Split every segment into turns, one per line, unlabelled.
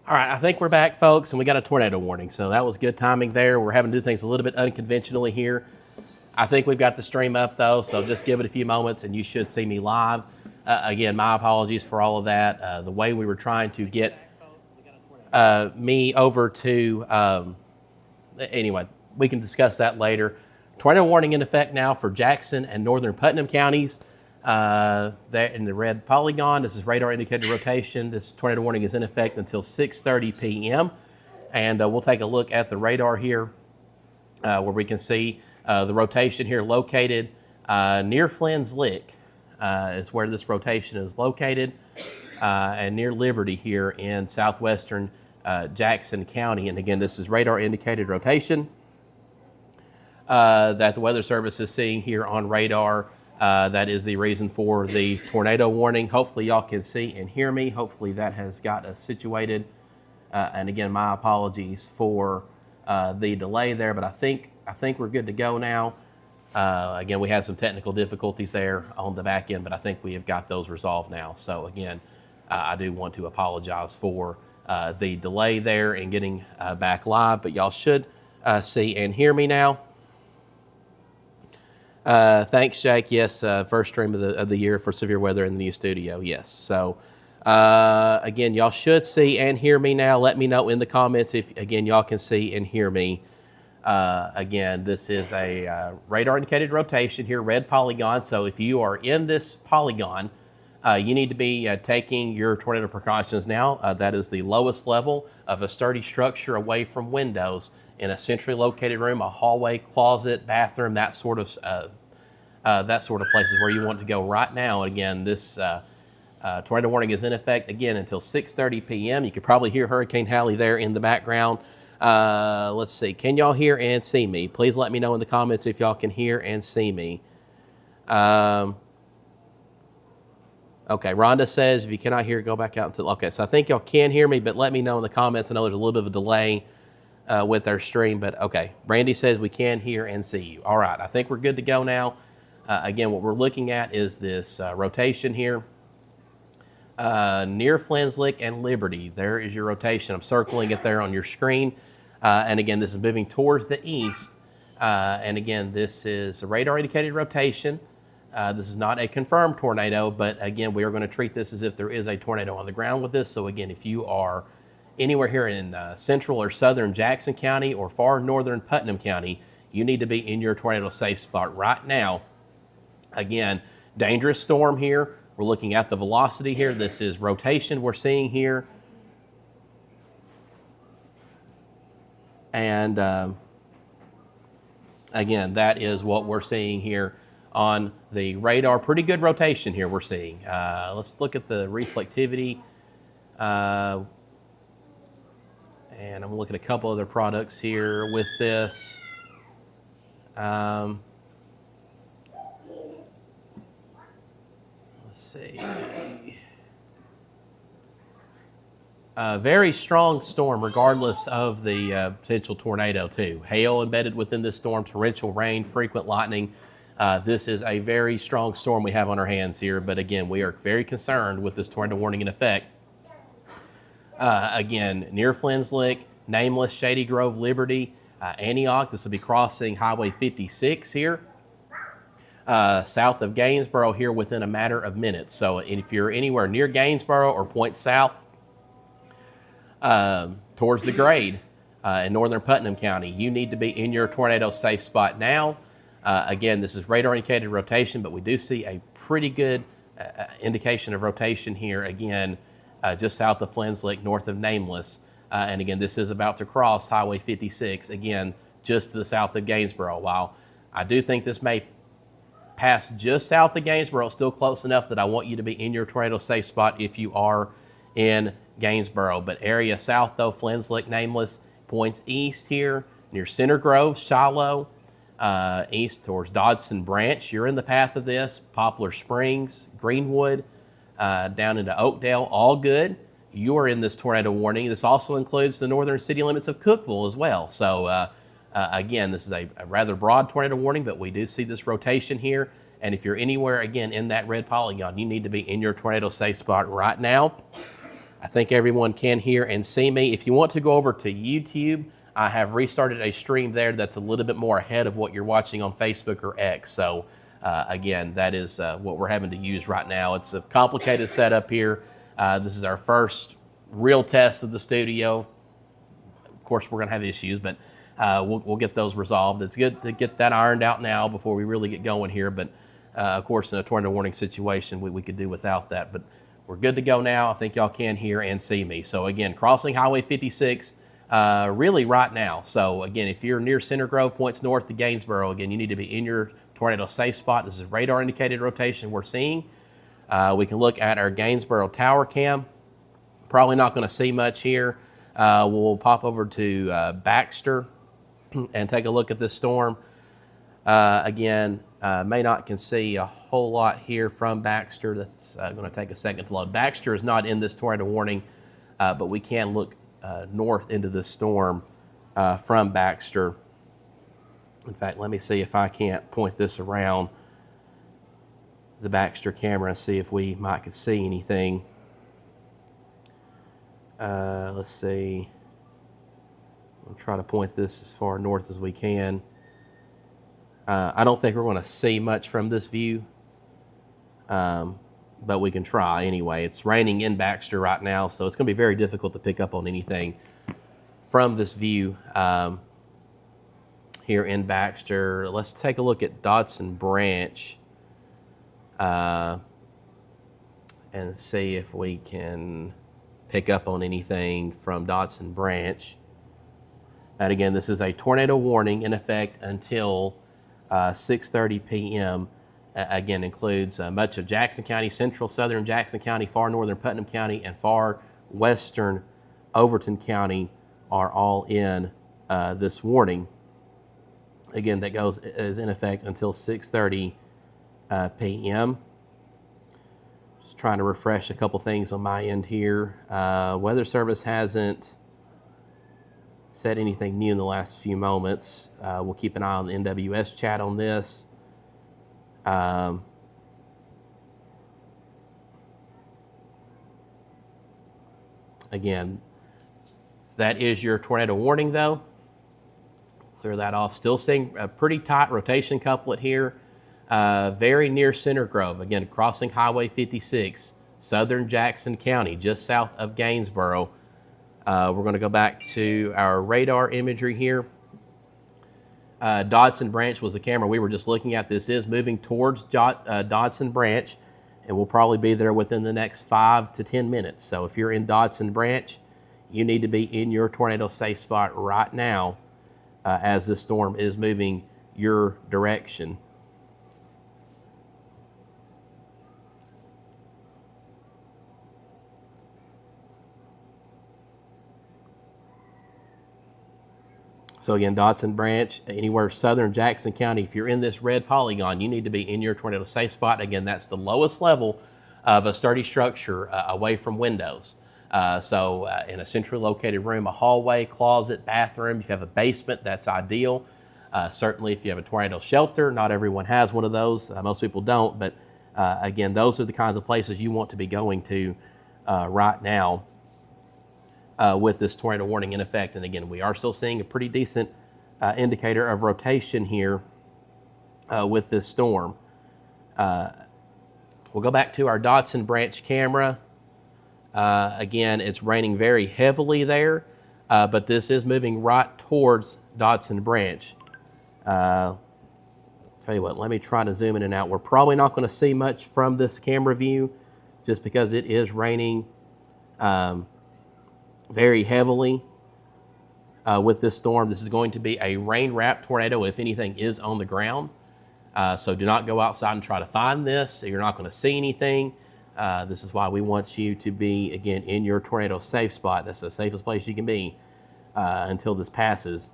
All right, I think we're back, folks, and we got a tornado warning. So that was good timing there. We're having to do things a little bit unconventionally here. I think we've got the stream up, though, so just give it a few moments, and you should see me live. Again, my apologies for all of that. The way we were trying to get me over to, anyway, we can discuss that later. Tornado warning in effect now for Jackson and northern Putnam counties. There in the red polygon, this is radar indicated rotation. This tornado warning is in effect until 6:30 p.m. And we'll take a look at the radar here where we can see the rotation here located near Flynn's Lick is where this rotation is located, and near Liberty here in southwestern Jackson County. And again, this is radar indicated rotation that the Weather Service is seeing here on radar. That is the reason for the tornado warning. Hopefully y'all can see and hear me. Hopefully that has got us situated. And again, my apologies for the delay there, but I think we're good to go now. Again, we had some technical difficulties there on the back end, but I think we have got those resolved now. So again, I do want to apologize for the delay there in getting back live, but y'all should see and hear me now. Thanks, Jake. Yes, first stream of the year for severe weather in the new studio. Yes. So, again, y'all should see and hear me now. Let me know in the comments if, again, y'all can see and hear me. Again, this is a radar indicated rotation here, red polygon. So if you are in this polygon, you need to be taking your tornado precautions now. That is the lowest level of a sturdy structure away from windows in a centrally located room, a hallway, closet, bathroom, that sort of place is where you want to go right now. And again, this tornado warning is in effect again until 6:30 p.m. You could probably hear Hurricane Hallie there in the background. Let's see, can y'all hear and see me? Please let me know in the comments if y'all can hear and see me. Okay, Rhonda says if you cannot hear, go back out until. Okay, so I think y'all can hear me, but let me know in the comments. I know there's a little bit of a delay with our stream, but okay. Brandy says we can hear and see you. All right, I think we're good to go now. Again, what we're looking at is this rotation here near Flynn's Lick and Liberty. There is your rotation. I'm circling it there on your screen. And again, this is moving towards the east. And again, this is a radar indicated rotation. This is not a confirmed tornado, but again, we are going to treat this as if there is a tornado on the ground with this. So again, if you are anywhere here in central or southern Jackson County or far northern Putnam County, you need to be in your tornado safe spot right now. Again, dangerous storm here. We're looking at the velocity here. This is rotation we're seeing here. And again, that is what we're seeing here on the radar. Pretty good rotation here we're seeing. Let's look at the reflectivity. And I'm looking at a couple other products here with this. Let's see. Very strong storm regardless of the potential tornado too. Hail embedded within this storm, torrential rain, frequent lightning. This is a very strong storm we have on our hands here. But again, we are very concerned with this tornado warning in effect. Again, near Flynn's Lick, Nameless, Shady Grove, Liberty, Antioch. This will be crossing Highway 56 here. South of Gainesboro here within a matter of minutes. So if you're anywhere near Gainesboro or points south towards the grade in northern Putnam County, you need to be in your tornado safe spot now. Again, this is radar indicated rotation, but we do see a pretty good indication of rotation here. Again, just south of Flynn's Lick, north of Nameless. And again, this is about to cross Highway 56, again, just to the south of Gainesboro. While I do think this may pass just south of Gainesboro, it's still close enough that I want you to be in your tornado safe spot if you are in Gainesboro. But area south, though, Flynn's Lick, Nameless, points east here near Center Grove, Shiloh, east towards Dodson Branch. You're in the path of this. Poplar Springs, Greenwood, down into Oakdale, all good. You are in this tornado warning. This also includes the northern city limits of Cookeville as well. So again, this is a rather broad tornado warning, but we do see this rotation here. And if you're anywhere, again, in that red polygon, you need to be in your tornado safe spot right now. I think everyone can hear and see me. If you want to go over to YouTube, I have restarted a stream there that's a little bit more ahead of what you're watching on Facebook or X. So again, that is what we're having to use right now. It's a complicated setup here. This is our first real test of the studio. Of course, we're going to have issues, but we'll get those resolved. It's good to get that ironed out now before we really get going here. But of course, in a tornado warning situation, we could do without that. But we're good to go now. I think y'all can hear and see me. So again, crossing Highway 56 really right now. So again, if you're near Center Grove, points north to Gainesboro, again, you need to be in your tornado safe spot. This is radar indicated rotation we're seeing. We can look at our Gainesboro tower cam. Probably not going to see much here. We'll pop over to Baxter and take a look at this storm. Again, may not can see a whole lot here from Baxter. That's going to take a second to load. Baxter is not in this tornado warning, but we can look north into this storm from Baxter. In fact, let me see if I can't point this around the Baxter camera and see if we might could see anything. Let's see. I'll try to point this as far north as we can. I don't think we're going to see much from this view, but we can try anyway. It's raining in Baxter right now, so it's going to be very difficult to pick up on anything from this view here in Baxter. Let's take a look at Dodson Branch and see if we can pick up on anything from Dodson Branch. And again, this is a tornado warning in effect until 6:30 p.m. Again, includes much of Jackson County, central southern Jackson County, far northern Putnam County, and far western Overton County are all in this warning. Again, that is in effect until 6:30 p.m. Just trying to refresh a couple things on my end here. Weather Service hasn't said anything new in the last few moments. We'll keep an eye on the NWS chat on this. Again, that is your tornado warning though. Clear that off. Still seeing a pretty tight rotation couplet here. Very near Center Grove. Again, crossing Highway 56, southern Jackson County, just south of Gainesboro. We're going to go back to our radar imagery here. Dodson Branch was the camera we were just looking at. This is moving towards Dodson Branch, and we'll probably be there within the next 5 to 10 minutes. So if you're in Dodson Branch, you need to be in your tornado safe spot right now as this storm is moving your direction. So again, Dodson Branch, anywhere southern Jackson County, if you're in this red polygon, you need to be in your tornado safe spot. Again, that's the lowest level of a sturdy structure away from windows. So in a centrally located room, a hallway, closet, bathroom, if you have a basement, that's ideal. Certainly if you have a tornado shelter, not everyone has one of those. Most people don't, but again, those are the kinds of places you want to be going to right now. With this tornado warning in effect. And again, we are still seeing a pretty decent indicator of rotation here with this storm. We'll go back to our Dodson Branch camera. Again, it's raining very heavily there, but this is moving right towards Dodson Branch. Tell you what, let me try to zoom in and out. We're probably not going to see much from this camera view just because it is raining very heavily with this storm. This is going to be a rain-wrapped tornado if anything is on the ground. So do not go outside and try to find this. You're not going to see anything. This is why we want you to be, again, in your tornado safe spot. That's the safest place you can be until this passes.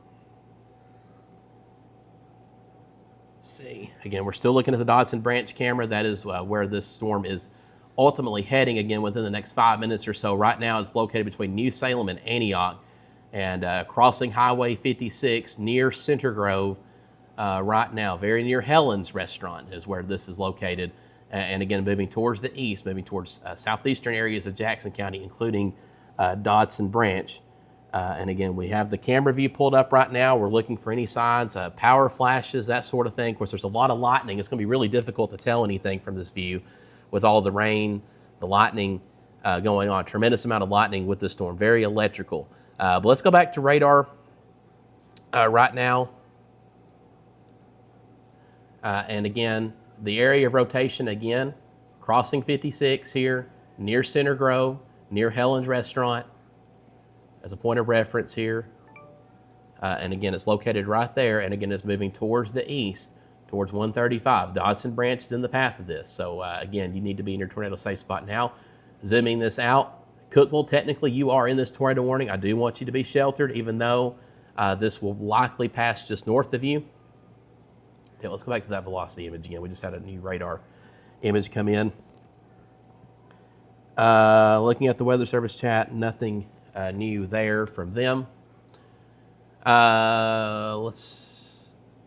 Let's see. Again, we're still looking at the Dodson Branch camera. That is where this storm is ultimately heading again within the next 5 minutes or so. Right now it's located between New Salem and Antioch and crossing Highway 56 near Center Grove right now. Very near Helen's restaurant is where this is located. and again, moving towards the east, moving towards southeastern areas of Jackson County, including Dodson Branch. And again, we have the camera view pulled up right now. We're looking for any signs, power flashes, that sort of thing. Of course, there's a lot of lightning. It's going to be really difficult to tell anything from this view with all the rain, the lightning going on. Tremendous amount of lightning with this storm, very electrical. But let's go back to radar right now. And again, the area of rotation, again, crossing 56 here, near Center Grove, near Helen's Restaurant, as a point of reference here. And again, it's located right there. And again, it's moving towards the east, towards 135. Dodson Branch is in the path of this. So again, you need to be in your tornado safe spot now. Zooming this out, Cookeville, technically you are in this tornado warning. I do want you to be sheltered, even though this will likely pass just north of you. Okay, let's go back to that velocity image again. We just had a new radar image come in. Looking at the Weather Service chat, nothing new there from them. Let's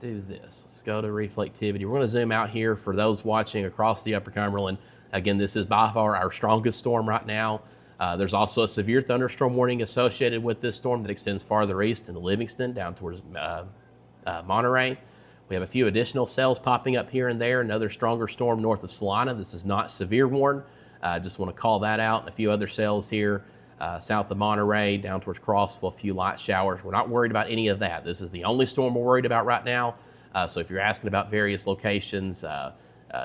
do this. Let's go to reflectivity. We're going to zoom out here for those watching across the Upper Cumberland. Again, this is by far our strongest storm right now. There's also a severe thunderstorm warning associated with this storm that extends farther east into Livingston down towards Monterey. We have a few additional cells popping up here and there. Another stronger storm north of Salina. This is not severe warn. Just want to call that out. And a few other cells here south of Monterey, down towards Crossville, a few light showers. We're not worried about any of that. This is the only storm we're worried about right now. So if you're asking about various locations,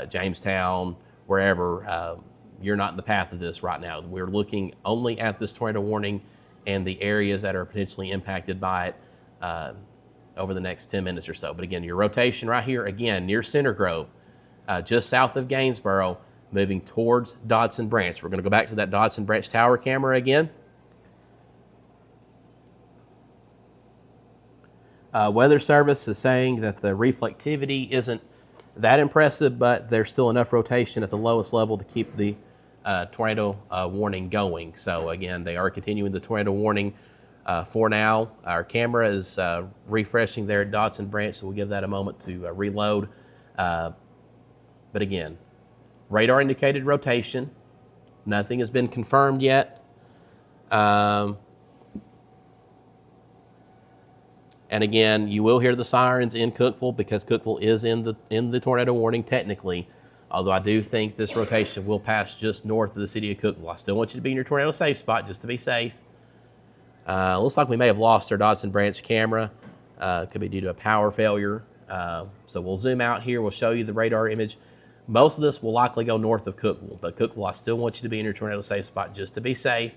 Jamestown, wherever, you're not in the path of this right now. We're looking only at this tornado warning and the areas that are potentially impacted by it over the next 10 minutes or so. But again, your rotation right here, again, near Center Grove, just south of Gainesboro, moving towards Dodson Branch. We're going to go back to that Dodson Branch tower camera again. Weather Service is saying that the reflectivity isn't that impressive, but there's still enough rotation at the lowest level to keep the tornado warning going. So again, they are continuing the tornado warning for now. Our camera is refreshing there at Dodson Branch, so we'll give that a moment to reload. But again, radar indicated rotation. Nothing has been confirmed yet. And again, you will hear the sirens in Cookeville because Cookeville is in the tornado warning technically. Although I do think this rotation will pass just north of the city of Cookeville. I still want you to be in your tornado safe spot just to be safe. Looks like we may have lost our Dodson Branch camera. Could be due to a power failure. So we'll zoom out here. We'll show you the radar image. Most of this will likely go north of Cookeville, but Cookeville, I still want you to be in your tornado safe spot just to be safe.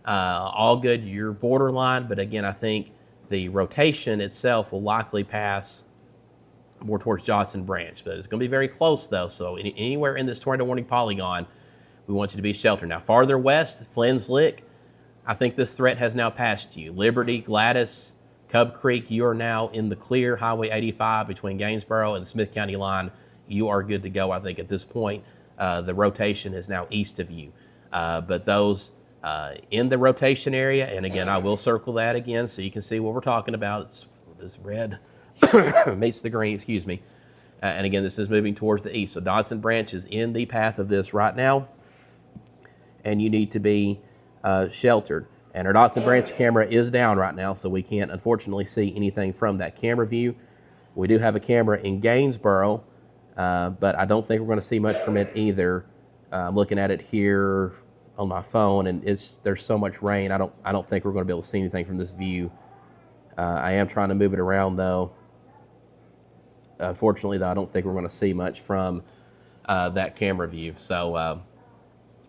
All good, you're borderline, but again, I think the rotation itself will likely pass more towards Dodson Branch, but it's going to be very close though. So anywhere in this tornado warning polygon, we want you to be sheltered. Now farther west, Flynn's Lick, I think this threat has now passed you. Liberty, Gladys, Cub Creek, you are now in the clear. Highway 85 between Gainesboro and the Smith County line, you are good to go. I think at this point, the rotation is now east of you. But those in the rotation area, and again, I will circle that again so you can see what we're talking about. It's this red meets the green, excuse me. And again, this is moving towards the east. So Dodson Branch is in the path of this right now, and you need to be sheltered. And our Dodson Branch camera is down right now, so we can't unfortunately see anything from that camera view. We do have a camera in Gainesboro, but I don't think we're going to see much from it either. I'm looking at it here on my phone, and there's so much rain. I don't think we're going to be able to see anything from this view. I am trying to move it around though. Unfortunately, though, I don't think we're going to see much from that camera view. So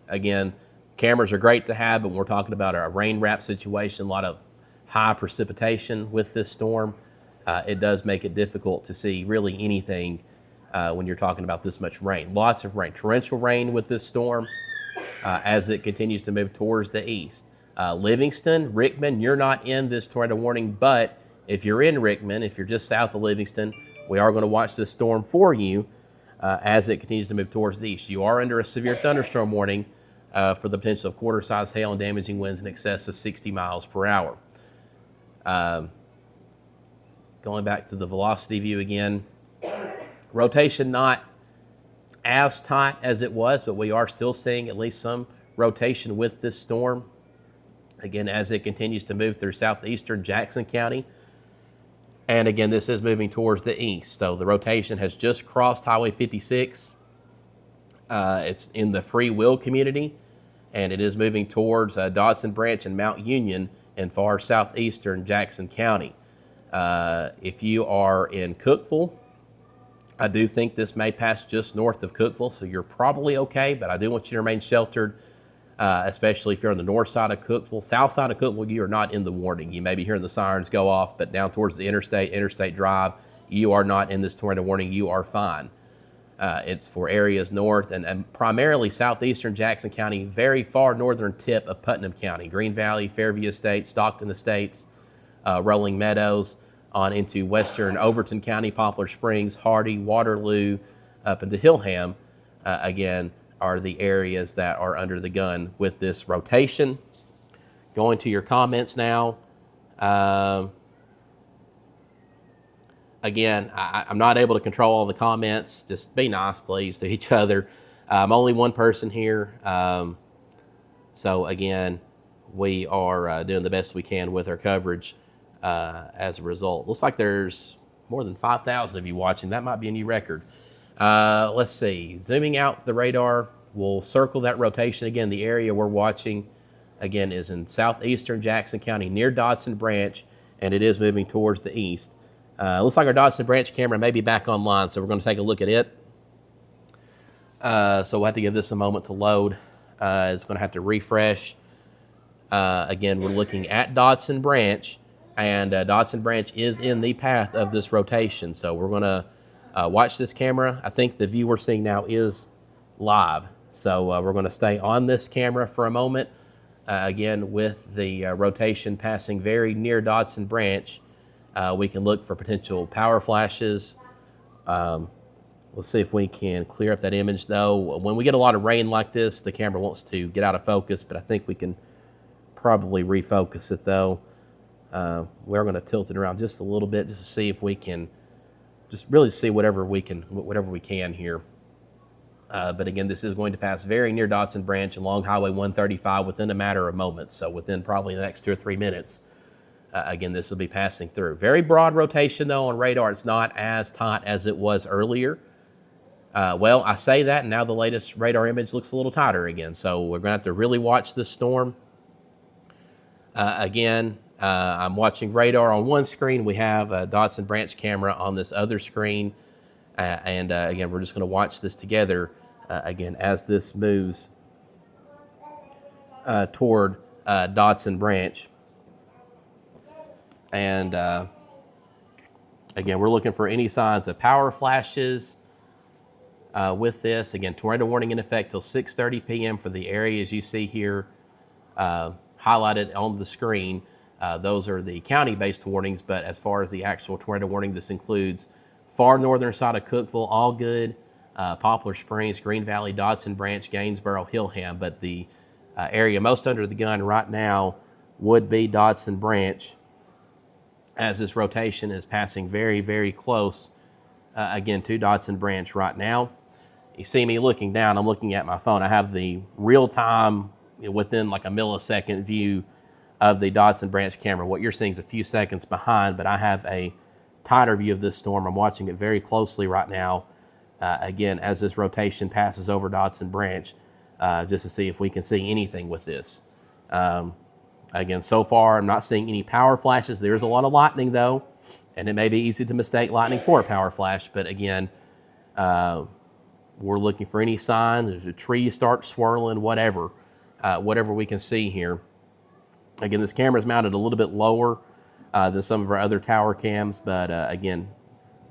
again, cameras are great to have, but when we're talking about a rain wrap situation, a lot of high precipitation with this storm, it does make it difficult to see really anything when you're talking about this much rain. Lots of rain, torrential rain with this storm as it continues to move towards the east. Livingston, Rickman, you're not in this tornado warning, but if you're in Rickman, if you're just south of Livingston, we are going to watch this storm for you as it continues to move towards the east. You are under a severe thunderstorm warning for the potential of quarter-size hail and damaging winds in excess of 60 miles per hour. Going back to the velocity view again, rotation not as tight as it was, but we are still seeing at least some rotation with this storm. Again, as it continues to move through southeastern Jackson County. And again, this is moving towards the east. So the rotation has just crossed Highway 56. It's in the Free Will community, and it is moving towards Dodson Branch and Mount Union in far southeastern Jackson County. If you are in Cookeville, I do think this may pass just north of Cookeville, so you're probably okay, but I do want you to remain sheltered, especially if you're on the north side of Cookeville. South side of Cookeville, you are not in the warning. You may be hearing the sirens go off, but down towards the interstate drive, you are not in this tornado warning. You are fine. It's for areas north and primarily southeastern Jackson County, very far northern tip of Putnam County, Green Valley, Fairview Estates, Stockton Estates, Rolling Meadows, on into western Overton County, Poplar Springs, Hardy, Waterloo, up into Hillham, again, are the areas that are under the gun with this rotation. Going to your comments now. Again, I'm not able to control all the comments. Just be nice, please, to each other. I'm only one person here. So again, we are doing the best we can with our coverage as a result. Looks like there's more than 5,000 of you watching. That might be a new record. Let's see. Zooming out the radar, we'll circle that rotation again. The area we're watching, again, is in southeastern Jackson County near Dodson Branch, and it is moving towards the east. Looks like our Dodson Branch camera may be back online, so we're going to take a look at it. So we'll have to give this a moment to load. It's going to have to refresh. Again, we're looking at Dodson Branch, and Dodson Branch is in the path of this rotation. So we're going to watch this camera. I think the view we're seeing now is live. So we're going to stay on this camera for a moment. Again, with the rotation passing very near Dodson Branch, we can look for potential power flashes. Let's see if we can clear up that image, though. When we get a lot of rain like this, the camera wants to get out of focus, but I think we can probably refocus it, though. We're going to tilt it around just a little bit just to see if we can just really see whatever we can here. But again, this is going to pass very near Dodson Branch along Highway 135 within a matter of moments. So within probably the next 2 or 3 minutes, again, this will be passing through. Very broad rotation, though, on radar. It's not as tight as it was earlier. Well, I say that, and now the latest radar image looks a little tighter again. So we're going to have to really watch this storm. Again, I'm watching radar on one screen. We have a Dodson Branch camera on this other screen. And again, we're just going to watch this together, again, as this moves toward Dodson Branch. And again, we're looking for any signs of power flashes with this. Again, tornado warning in effect till 6:30 p.m. for the areas you see here highlighted on the screen. Those are the county-based warnings, but as far as the actual tornado warning, this includes far northern side of Cookeville, Allgood, Poplar Springs, Green Valley, Dodson Branch, Gainesboro, Hillham. But the area most under the gun right now would be Dodson Branch, as this rotation is passing very, very close, again, to Dodson Branch right now. You see me looking down. I'm looking at my phone. I have the real-time, within like a millisecond view of the Dodson Branch camera. What you're seeing is a few seconds behind, but I have a tighter view of this storm. I'm watching it very closely right now, again, as this rotation passes over Dodson Branch, just to see if we can see anything with this. Again, so far, I'm not seeing any power flashes. There is a lot of lightning, though, and it may be easy to mistake lightning for a power flash. But again, we're looking for any sign. There's a tree start swirling, whatever we can see here. Again, this camera is mounted a little bit lower than some of our other tower cams, but again,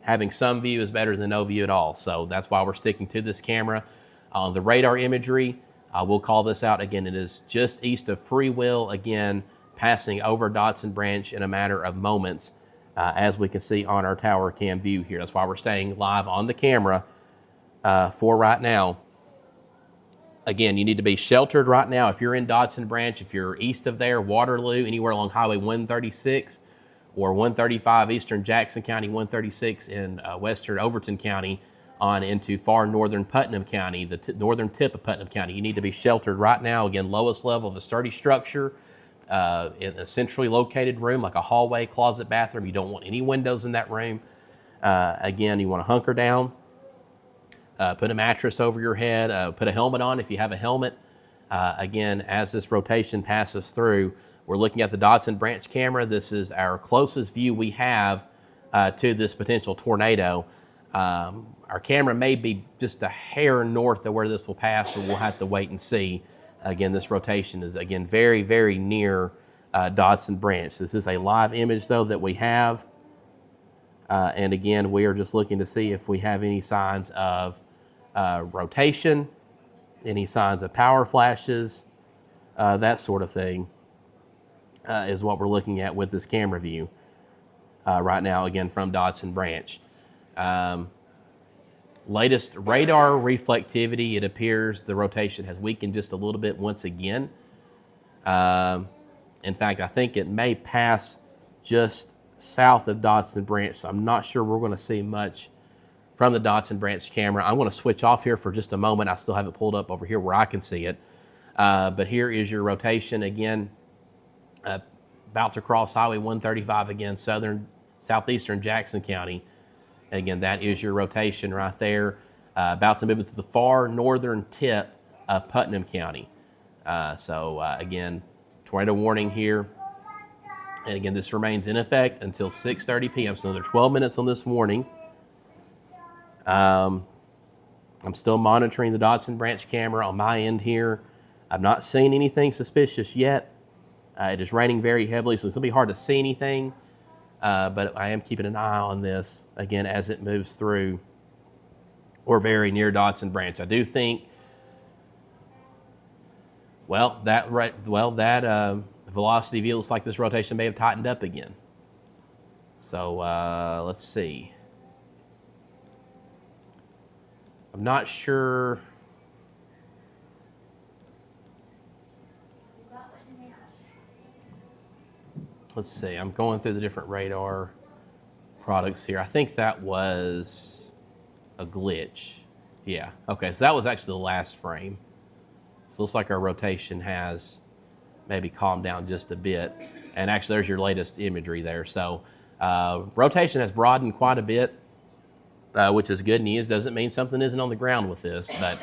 having some view is better than no view at all. So that's why we're sticking to this camera. On the radar imagery, we'll call this out again. It is just east of Free Will, again, passing over Dodson Branch in a matter of moments, as we can see on our tower cam view here. That's why we're staying live on the camera for right now. Again, you need to be sheltered right now. If you're in Dodson Branch, if you're east of there, Waterloo, anywhere along Highway 136 or 135 eastern Jackson County, 136 in western Overton County, on into far northern Putnam County, the northern tip of Putnam County. You need to be sheltered right now. Again, lowest level of a sturdy structure, in a centrally located room like a hallway, closet, bathroom. You don't want any windows in that room. Again, you want to hunker down, put a mattress over your head, put a helmet on if you have a helmet. Again, as this rotation passes through, we're looking at the Dodson Branch camera. This is our closest view we have to this potential tornado. Our camera may be just a hair north of where this will pass, but we'll have to wait and see. Again, this rotation is, again, very, very near Dodson Branch. This is a live image, though, that we have. And again, we are just looking to see if we have any signs of rotation, any signs of power flashes, that sort of thing is what we're looking at with this camera view right now, again, from Dodson Branch. Latest radar reflectivity, it appears the rotation has weakened just a little bit once again. In fact, I think it may pass just south of Dodson Branch, so I'm not sure we're going to see much from the Dodson Branch camera. I'm going to switch off here for just a moment. I still have it pulled up over here where I can see it. But here is your rotation again. About to cross Highway 135 again, southeastern Jackson County. Again, that is your rotation right there. About to move into the far northern tip of Putnam County. Again, tornado warning here. And again, this remains in effect until 6:30 p.m. So another 12 minutes on this warning. I'm still monitoring the Dodson Branch camera on my end here. I've not seen anything suspicious yet. It is raining very heavily, so it's going to be hard to see anything. But I am keeping an eye on this, again, as it moves through or very near Dodson Branch. I do think, that velocity view looks like this rotation may have tightened up again. So let's see. I'm not sure. Let's see, I'm going through the different radar products here. I think that was a glitch. Yeah, okay, so that was actually the last frame. So it looks like our rotation has maybe calmed down just a bit. And actually, there's your latest imagery there. So rotation has broadened quite a bit, which is good news. Doesn't mean something isn't on the ground with this, but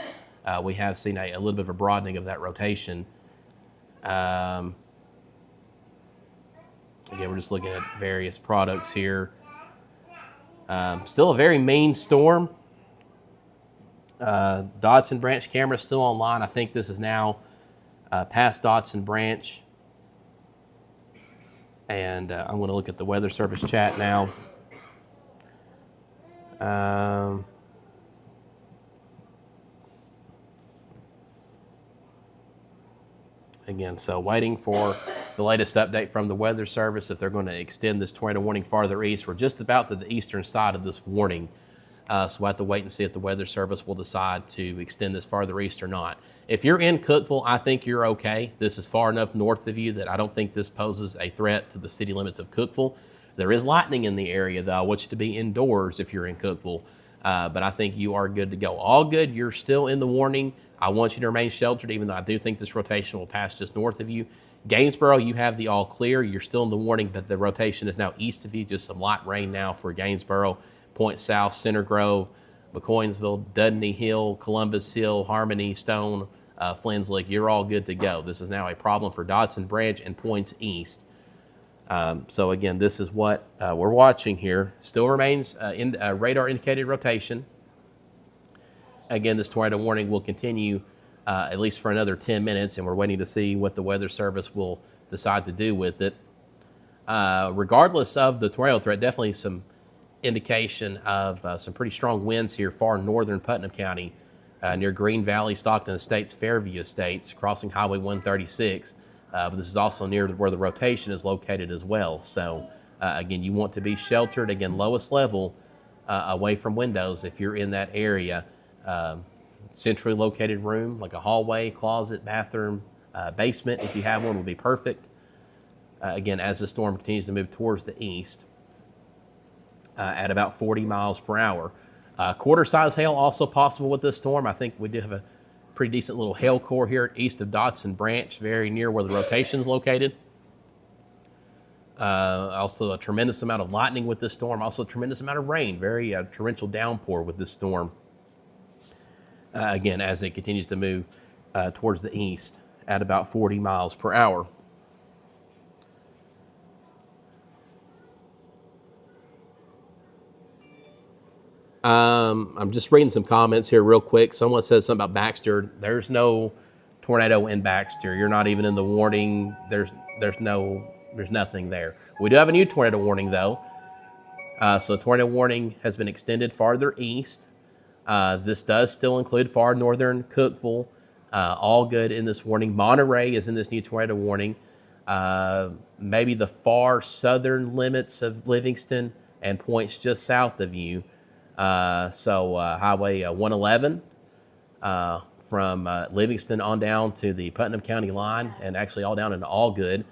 we have seen a little bit of a broadening of that rotation. Again, we're just looking at various products here. Still a very mean storm. Dodson Branch camera still online. I think this is now past Dodson Branch. And I'm going to look at the Weather Service chat now. Again, so waiting for the latest update from the Weather Service if they're going to extend this tornado warning farther east. We're just about to the eastern side of this warning. So we'll have to wait and see if the Weather Service will decide to extend this farther east or not. If you're in Cookeville, I think you're okay. This is far enough north of you that I don't think this poses a threat to the city limits of Cookeville. There is lightning in the area, though. I want you to be indoors if you're in Cookeville. But I think you are good to go. All good. You're still in the warning. I want you to remain sheltered, even though I do think this rotation will pass just north of you. Gainesboro, you have the all clear. You're still in the warning, but the rotation is now east of you. Just some light rain now for Gainesboro, Point South, Center Grove, McCoynsville, Dudney Hill, Columbus Hill, Harmony, Stone, Flinslick. You're all good to go. This is now a problem for Dodson Branch and points east. So again, this is what we're watching here. Still remains in radar indicated rotation. Again, this tornado warning will continue at least for another 10 minutes, and we're waiting to see what the Weather Service will decide to do with it. Regardless of the tornado threat, definitely some indication of some pretty strong winds here far northern Putnam County, near Green Valley, Stockton Estates, Fairview Estates, crossing Highway 136. But this is also near where the rotation is located as well. So again, you want to be sheltered, again, lowest level, away from windows if you're in that area. Centrally located room, like a hallway, closet, bathroom, basement, if you have one, would be perfect. Again, as the storm continues to move towards the east at about 40 miles per hour. Quarter size hail also possible with this storm. I think we do have a pretty decent little hail core here east of Dodson Branch, very near where the rotation is located. Also a tremendous amount of lightning with this storm. Also a tremendous amount of rain, very torrential downpour with this storm. Again, as it continues to move towards the east at about 40 miles per hour. I'm just reading some comments here real quick. Someone says something about Baxter. There's no tornado in Baxter. You're not even in the warning. There's nothing there. We do have a new tornado warning though. So tornado warning has been extended farther east. This does still include far northern Cookeville. All good in this warning. Monterey is in this new tornado warning. Maybe the far southern limits of Livingston and points just south of you. Highway 111 from Livingston on down to the Putnam County line, and actually all down into Allgood,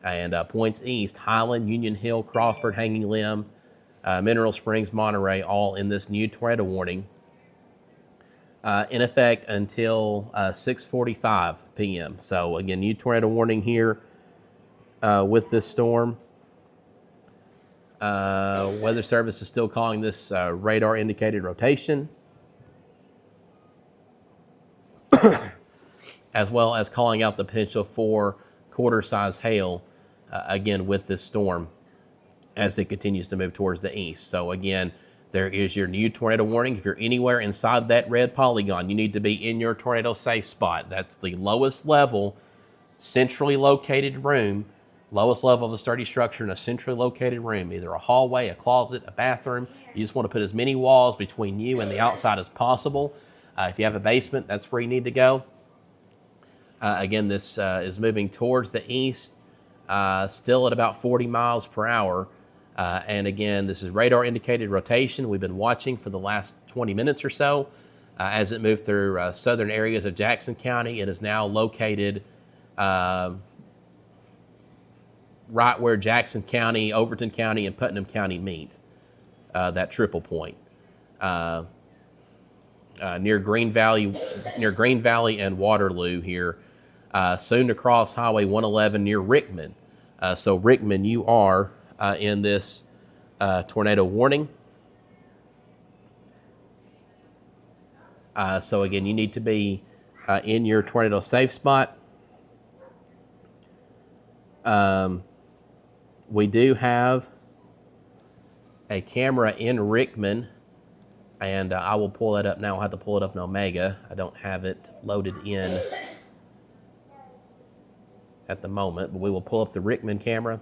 and points east, Highland, Union Hill, Crawford, Hanging Limb, Mineral Springs, Monterey, all in this new tornado warning. In effect until 6:45 p.m. So again, new tornado warning here with this storm. Weather Service is still calling this radar indicated rotation, as well as calling out the potential for quarter size hail again with this storm as it continues to move towards the east. So again, there is your new tornado warning. If you're anywhere inside that red polygon, you need to be in your tornado safe spot. That's the lowest level, centrally located room. Lowest level of a sturdy structure in a centrally located room, either a hallway, a closet, a bathroom. You just want to put as many walls between you and the outside as possible. If you have a basement, that's where you need to go. Again, this is moving towards the east, still at about 40 miles per hour. And again, this is radar indicated rotation. We've been watching for the last 20 minutes or so as it moved through southern areas of Jackson County. It is now located right where Jackson County, Overton County, and Putnam County meet, that triple point, near Green Valley and Waterloo here, soon to cross Highway 111 near Rickman. So Rickman, you are in this tornado warning. So again, you need to be in your tornado safe spot. We do have a camera in Rickman, and I will pull that up now. I'll have to pull it up in Omega. I don't have it loaded in at the moment, but we will pull up the Rickman camera.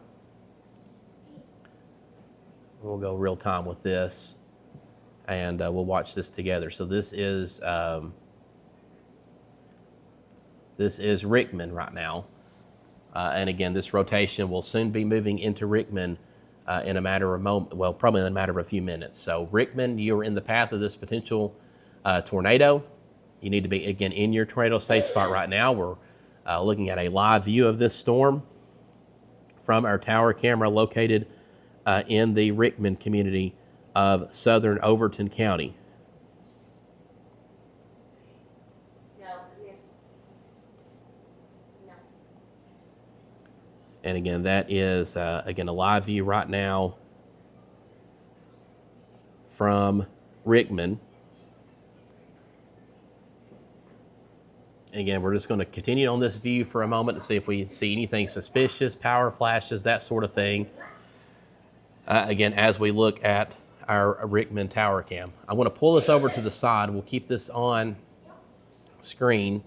We'll go real time with this, and we'll watch this together. So this is Rickman right now. And again, this rotation will soon be moving into Rickman in a matter of probably in a matter of a few minutes. So Rickman, you're in the path of this potential tornado. You need to be, again, in your tornado safe spot right now. We're looking at a live view of this storm from our tower camera located in the Rickman community of southern Overton County. And again, that is, again, a live view right now from Rickman. Again, we're just going to continue on this view for a moment to see if we see anything suspicious, power flashes, that sort of thing. Again, as we look at our Rickman tower cam. I want to pull this over to the side. We'll keep this on screen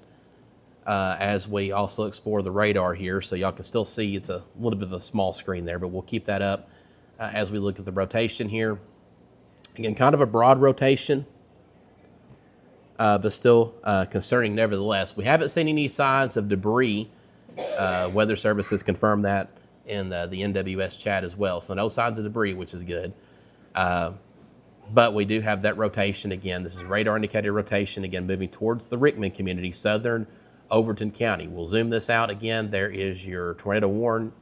as we also explore the radar here, so y'all can still see it's a little bit of a small screen there, but we'll keep that up as we look at the rotation here. Again, kind of a broad rotation, but still concerning nevertheless. We haven't seen any signs of debris. Weather Service has confirmed that in the NWS chat as well, so no signs of debris, which is good. But we do have that rotation again. This is radar indicated rotation, again, moving towards the Rickman community, southern Overton County. We'll zoom this out again. There is your tornado warning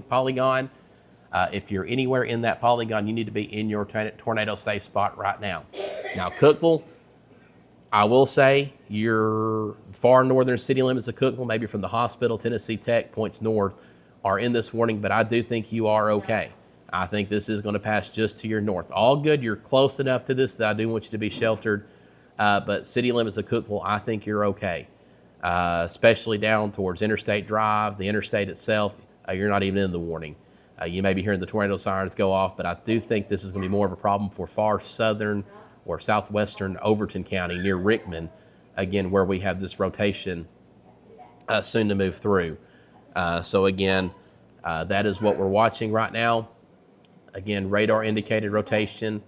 polygon. If you're anywhere in that polygon, you need to be in your tornado safe spot right now. Now, Cookeville, I will say your far northern city limits of Cookeville, maybe from the hospital, Tennessee Tech, points north, are in this warning, but I do think you are okay. I think this is going to pass just to your north. All good. You're close enough to this that I do want you to be sheltered. But city limits of Cookeville, I think you're okay. Especially down towards Interstate Drive, the interstate itself, you're not even in the warning. You may be hearing the tornado sirens go off, but I do think this is going to be more of a problem for far southern or southwestern Overton County near Rickman, again, where we have this rotation soon to move through. So again, that is what we're watching right now. Again, radar indicated rotation.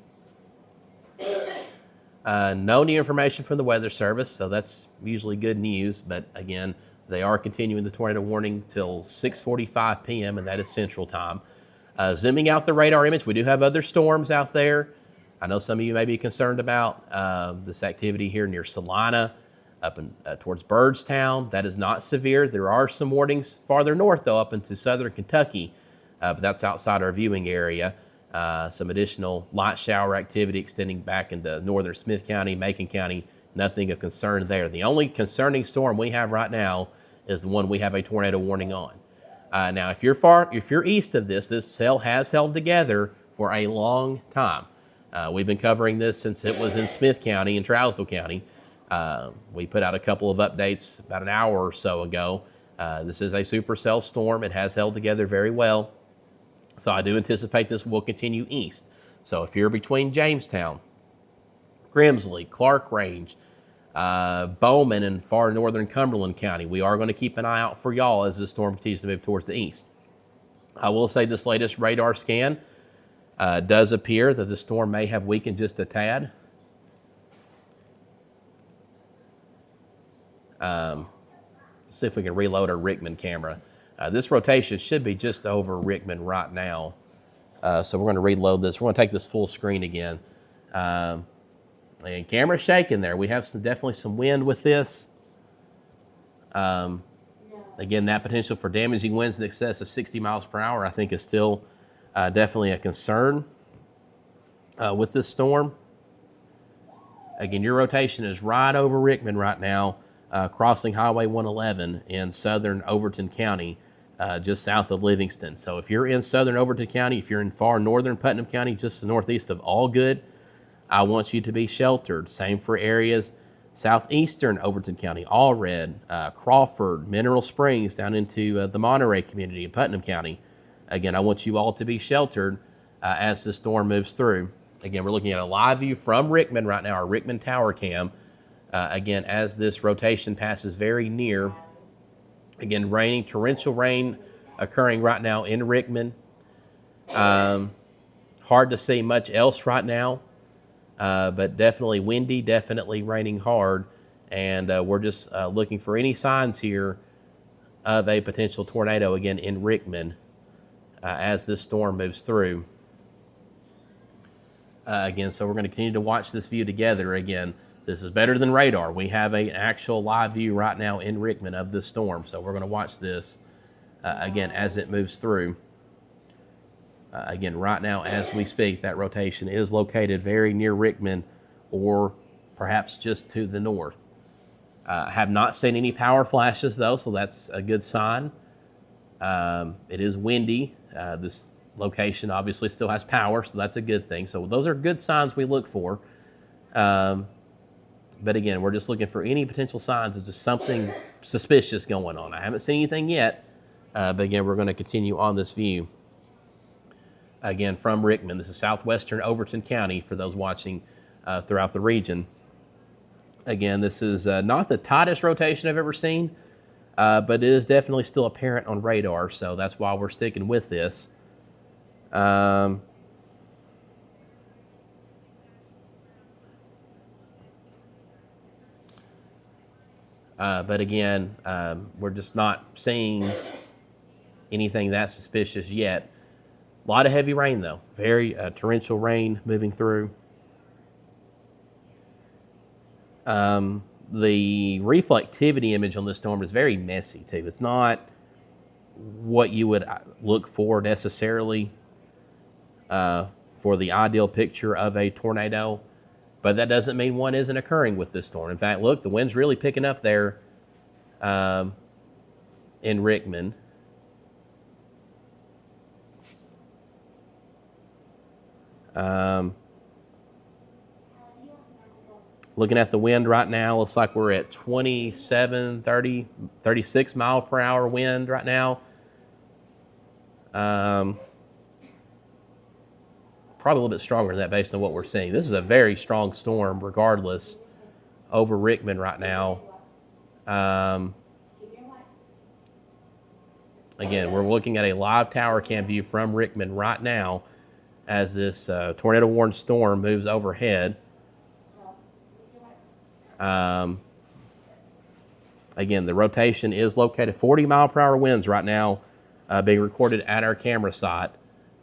No new information from the Weather Service, so that's usually good news. But again, they are continuing the tornado warning till 6:45 p.m., and that is Central Time. Zooming out the radar image, we do have other storms out there. I know some of you may be concerned about this activity here near Salina, up in, towards Byrdstown. That is not severe. There are some warnings farther north, though, up into southern Kentucky, but that's outside our viewing area. Some additional light shower activity extending back into northern Smith County, Macon County. Nothing of concern there. The only concerning storm we have right now is the one we have a tornado warning on. Now, if you're east of this cell has held together for a long time. We've been covering this since it was in Smith County and Trousdale County. We put out a couple of updates about an hour or so ago. This is a supercell storm. It has held together very well. So I do anticipate this will continue east. So if you're between Jamestown, Grimsley, Clark Range, Bowman, and far northern Cumberland County, we are going to keep an eye out for y'all as this storm continues to move towards the east. I will say this latest radar scan does appear that the storm may have weakened just a tad. Let's see if we can reload our Rickman camera. This rotation should be just over Rickman right now. So we're going to reload this. We're going to take this full screen again. And camera's shaking there. We have definitely some wind with this. Again, that potential for damaging winds in excess of 60 miles per hour, I think, is still definitely a concern with this storm. Again, your rotation is right over Rickman right now, crossing Highway 111 in southern Overton County, just south of Livingston. So if you're in southern Overton County, if you're in far northern Putnam County, just northeast of Allgood, I want you to be sheltered. Same for areas southeastern Overton County, Allred, Crawford, Mineral Springs, down into the Monterey community in Putnam County. Again, I want you all to be sheltered as the storm moves through. Again, we're looking at a live view from Rickman right now, our Rickman Tower Cam. Again, as this rotation passes very near, again, raining, torrential rain occurring right now in Rickman. Hard to see much else right now, but definitely windy, definitely raining hard. And we're just looking for any signs here of a potential tornado, again, in Rickman as this storm moves through. Again, so we're going to continue to watch this view together. Again, this is better than radar. We have an actual live view right now in Rickman of this storm. So we're going to watch this, again, as it moves through. Again, right now as we speak, that rotation is located very near Rickman or perhaps just to the north. Have not seen any power flashes, though, so that's a good sign. It is windy. This location obviously still has power, so that's a good thing. So those are good signs we look for. But again, we're just looking for any potential signs of just something suspicious going on. I haven't seen anything yet, but again, we're going to continue on this view. Again, from Rickman, this is southwestern Overton County for those watching throughout the region. Again, this is not the tightest rotation I've ever seen, but it is definitely still apparent on radar, so that's why we're sticking with this. But again, we're just not seeing anything that suspicious yet. A lot of heavy rain, though. Very torrential rain moving through. The reflectivity image on this storm is very messy, too. It's not what you would look for necessarily for the ideal picture of a tornado. but that doesn't mean one isn't occurring with this storm. In fact, look, the wind's really picking up there in Rickman. Looking at the wind right now, looks like we're at 27, 30, 36 mile per hour wind right now. Probably a little bit stronger than that based on what we're seeing. This is a very strong storm regardless over Rickman right now. Again, we're looking at a live tower cam view from Rickman right now as this tornado warned storm moves overhead. Again, the rotation is located 40 mile per hour winds right now being recorded at our camera site.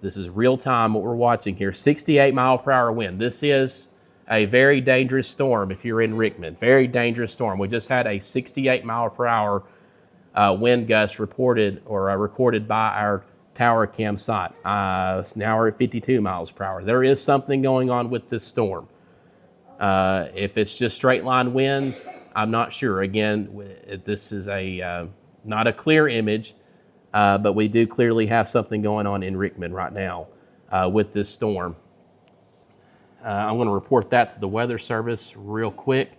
This is real time what we're watching here. 68 mile per hour wind. This is a very dangerous storm if you're in Rickman. Very dangerous storm. We just had a 68 mile per hour wind gust reported or recorded by our tower cam site. Now we're at 52 miles per hour. There is something going on with this storm. If it's just straight line winds, I'm not sure. Again, this is not a clear image, but we do clearly have something going on in Rickman right now with this storm. I'm going to report that to the Weather Service real quick.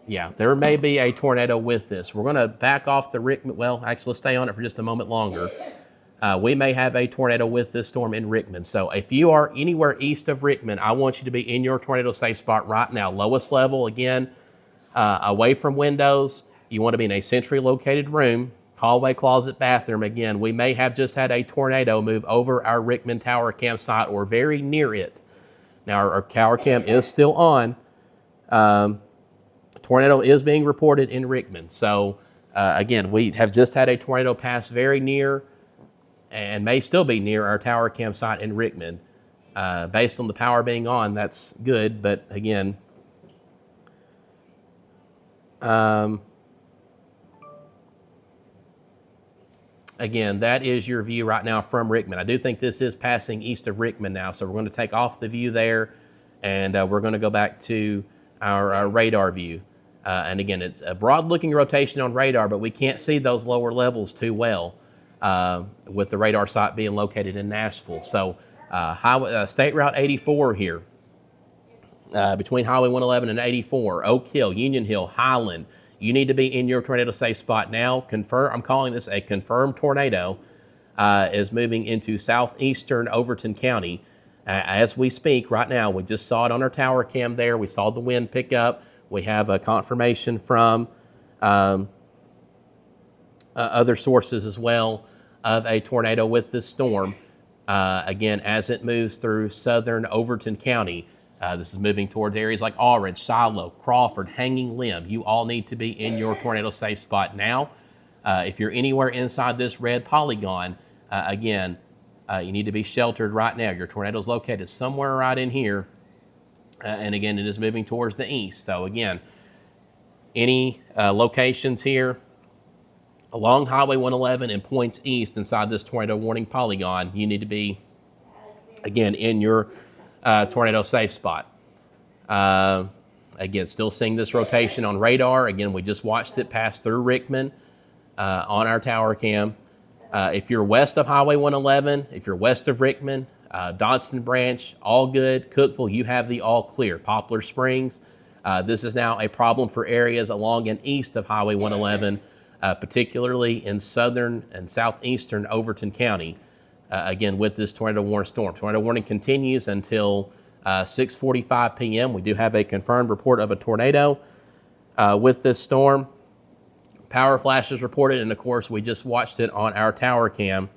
Yeah, there may be a tornado with this. We're going to back off the Rickman. Well, actually, let's stay on it for just a moment longer. We may have a tornado with this storm in Rickman. So if you are anywhere east of Rickman, I want you to be in your tornado safe spot right now. Lowest level, again, away from windows. You want to be in a centrally located room, hallway, closet, bathroom. Again, we may have just had a tornado move over our Rickman tower campsite or very near it. Now, our tower cam is still on. Tornado is being reported in Rickman. So, again, we have just had a tornado pass very near and may still be near our tower campsite in Rickman. Based on the power being on, that's good. But, again, that is your view right now from Rickman. I do think this is passing east of Rickman now. So we're going to take off the view there, and we're going to go back to our radar view. And again, it's a broad-looking rotation on radar, but we can't see those lower levels too well with the radar site being located in Nashville. So State Route 84 here, between Highway 111 and 84, Oak Hill, Union Hill, Highland. You need to be in your tornado safe spot now. I'm calling this a confirmed tornado, is moving into southeastern Overton County. As we speak right now, we just saw it on our tower cam there. We saw the wind pick up. We have a confirmation from other sources as well of a tornado with this storm. Again, as it moves through southern Overton County, this is moving towards areas like Orange, Shiloh, Crawford, Hanging Limb. You all need to be in your tornado safe spot now. If you're anywhere inside this red polygon, again, you need to be sheltered right now. Your tornado is located somewhere right in here. And again, it is moving towards the east. So again, any locations here along Highway 111 and points east inside this tornado warning polygon, you need to be, again, in your tornado safe spot. Again, still seeing this rotation on radar. Again, we just watched it pass through Rickman on our tower cam. If you're west of Highway 111, if you're west of Rickman, Dodson Branch, all good. Cookeville, you have the all clear. Poplar Springs, this is now a problem for areas along and east of Highway 111, particularly in southern and southeastern Overton County. Again, with this tornado warning storm. Tornado warning continues until 6:45 p.m. We do have a confirmed report of a tornado with this storm. Power flashes reported, and of course, we just watched it on our tower cam.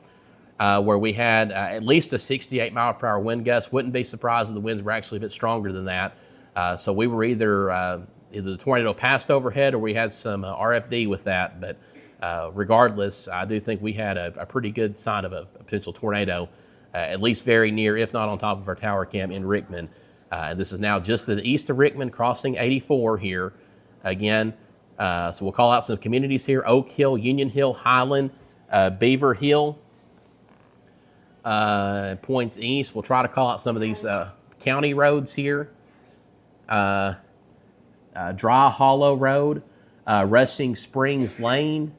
Where we had at least a 68 mile per hour wind gust. Wouldn't be surprised if the winds were actually a bit stronger than that. So we were either the tornado passed overhead or we had some RFD with that. But Regardless, I do think we had a pretty good sign of a potential tornado, at least very near, if not on top of our tower cam in Rickman. And this is now just to the east of Rickman, crossing 84 here. Again, so we'll call out some communities here: Oak Hill, Union Hill, Highland, Beaver Hill, points east. We'll try to call out some of these county roads here. Dry Hollow Road, Rushing Springs Lane.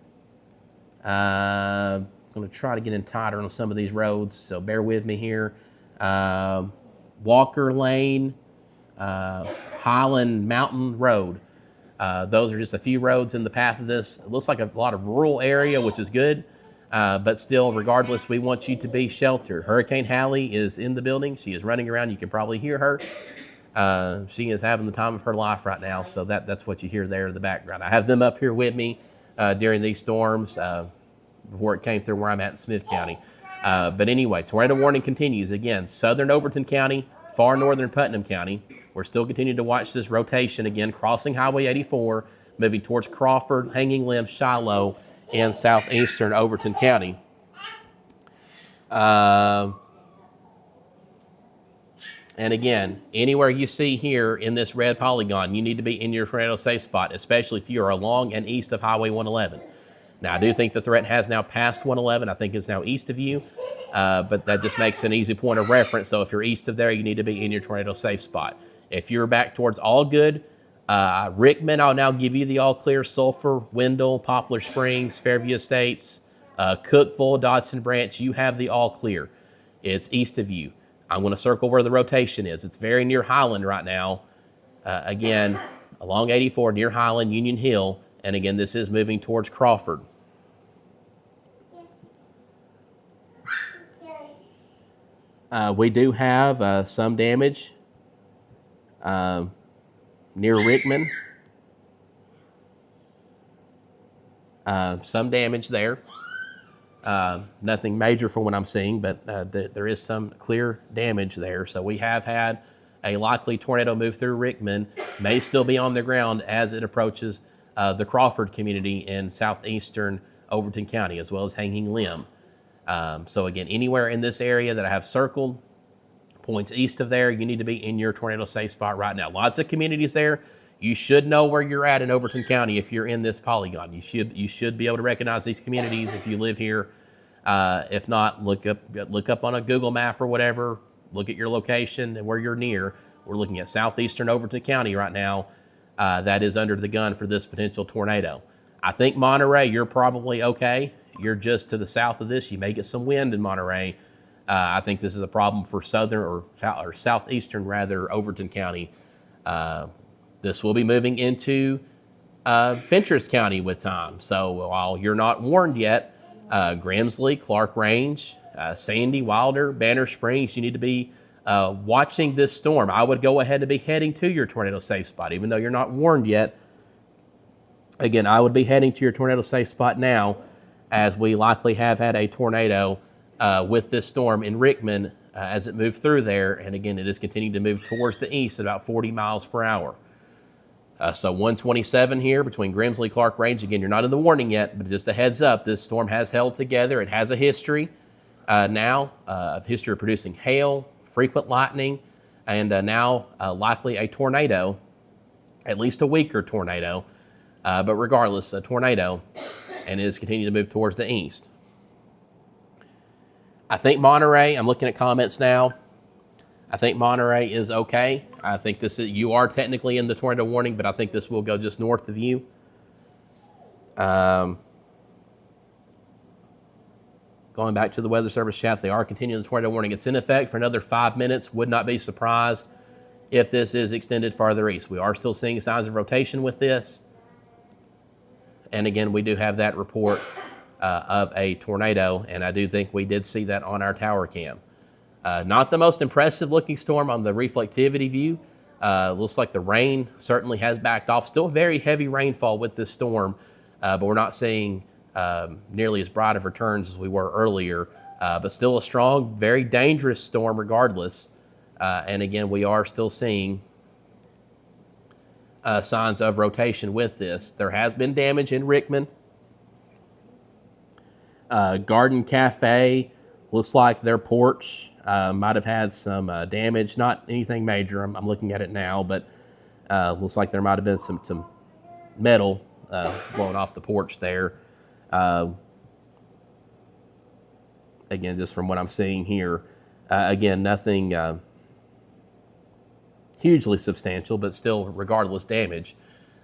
I'm going to try to get in tighter on some of these roads, so bear with me here. Walker Lane, Highland Mountain Road. Those are just a few roads in the path of this. It looks like a lot of rural area, which is good, but still, regardless, we want you to be sheltered. Hurricane Hallie is in the building. She is running around. You can probably hear her. She is having the time of her life right now, so that's what you hear there in the background. I have them up here with me during these storms before it came through where I'm at in Smith County. But anyway, tornado warning continues. Again, southern Overton County, far northern Putnam County. We're still continuing to watch this rotation again, crossing Highway 84, moving towards Crawford, Hanging Limb, Shiloh, and southeastern Overton County. And again, anywhere you see here in this red polygon, you need to be in your tornado safe spot, especially if you are along and east of Highway 111. Now, I do think the threat has now passed 111. I think it's now east of you, but that just makes an easy point of reference. So if you're east of there, you need to be in your tornado safe spot. If you're back towards Allgood, Rickman, I'll now give you the all clear. Sulphur, Wendell, Poplar Springs, Fairview Estates, Cookville, Dodson Branch, you have the all clear. It's east of you. I'm going to circle where the rotation is. It's very near Highland right now. Again, along 84, near Highland, Union Hill. And again, this is moving towards Crawford. We do have some damage near Rickman. Some damage there. Nothing major from what I'm seeing, but there is some clear damage there. So we have had a likely tornado move through Rickman, may still be on the ground as it approaches the Crawford community in southeastern Overton County, as well as Hanging Limb. So again, anywhere in this area that I have circled, points east of there, you need to be in your tornado safe spot right now. Lots of communities there. You should know where you're at in Overton County if you're in this polygon. You should be able to recognize these communities if you live here. If not, look up on a Google map or whatever. Look at your location and where you're near. We're looking at southeastern Overton County right now. That is under the gun for this potential tornado. I think Monterey, you're probably okay. You're just to the south of this. You may get some wind in Monterey. I think this is a problem for southern or southeastern rather Overton County. This will be moving into Fentress County with time. So while you're not warned yet, Grimsley, Clark Range, Sandy, Wilder, Banner Springs, you need to be watching this storm. I would go ahead and be heading to your tornado safe spot, even though you're not warned yet. Again, I would be heading to your tornado safe spot now, as we likely have had a tornado with this storm in Rickman as it moved through there. And again, it is continuing to move towards the east at about 40 miles per hour. So 127 here between Grimsley, Clark Range. Again, you're not in the warning yet, but just a heads up, this storm has held together. It has a history now, a history of producing hail, frequent lightning, and now likely a tornado, at least a weaker tornado, but regardless, a tornado, and it is continuing to move towards the east. I think Monterey, I'm looking at comments now, I think Monterey is okay. I think you are technically in the tornado warning, but I think this will go just north of you. Going back to the Weather Service chat, they are continuing the tornado warning. It's in effect for another 5 minutes. Would not be surprised if this is extended farther east. We are still seeing signs of rotation with this. And again, we do have that report of a tornado, and I do think we did see that on our tower cam. Not the most impressive looking storm on the reflectivity view. Looks like the rain certainly has backed off. Still very heavy rainfall with this storm, but we're not seeing nearly as bright of returns as we were earlier. But still a strong, very dangerous storm regardless. And again, we are still seeing signs of rotation with this. There has been damage in Rickman. Garden Cafe, looks like their porch might have had some damage. Not anything major. I'm looking at it now, but looks like there might have been some metal blowing off the porch there. Again, just from what I'm seeing here. Again, nothing hugely substantial, but still regardless damage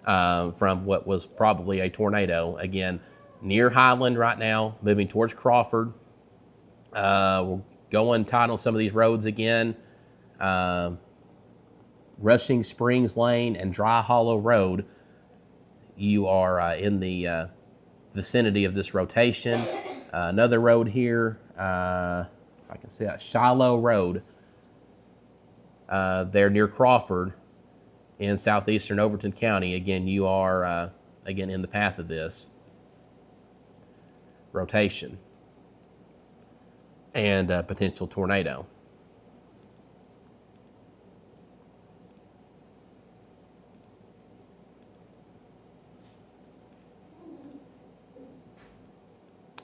from what was probably a tornado. Again, near Highland right now, moving towards Crawford. We're going tight on some of these roads again. Rushing Springs Lane and Dry Hollow Road, you are in the vicinity of this rotation. Another road here, I can see that, Shiloh Road. There near Crawford in southeastern Overton County. Again, you are, again, in the path of this rotation and potential tornado.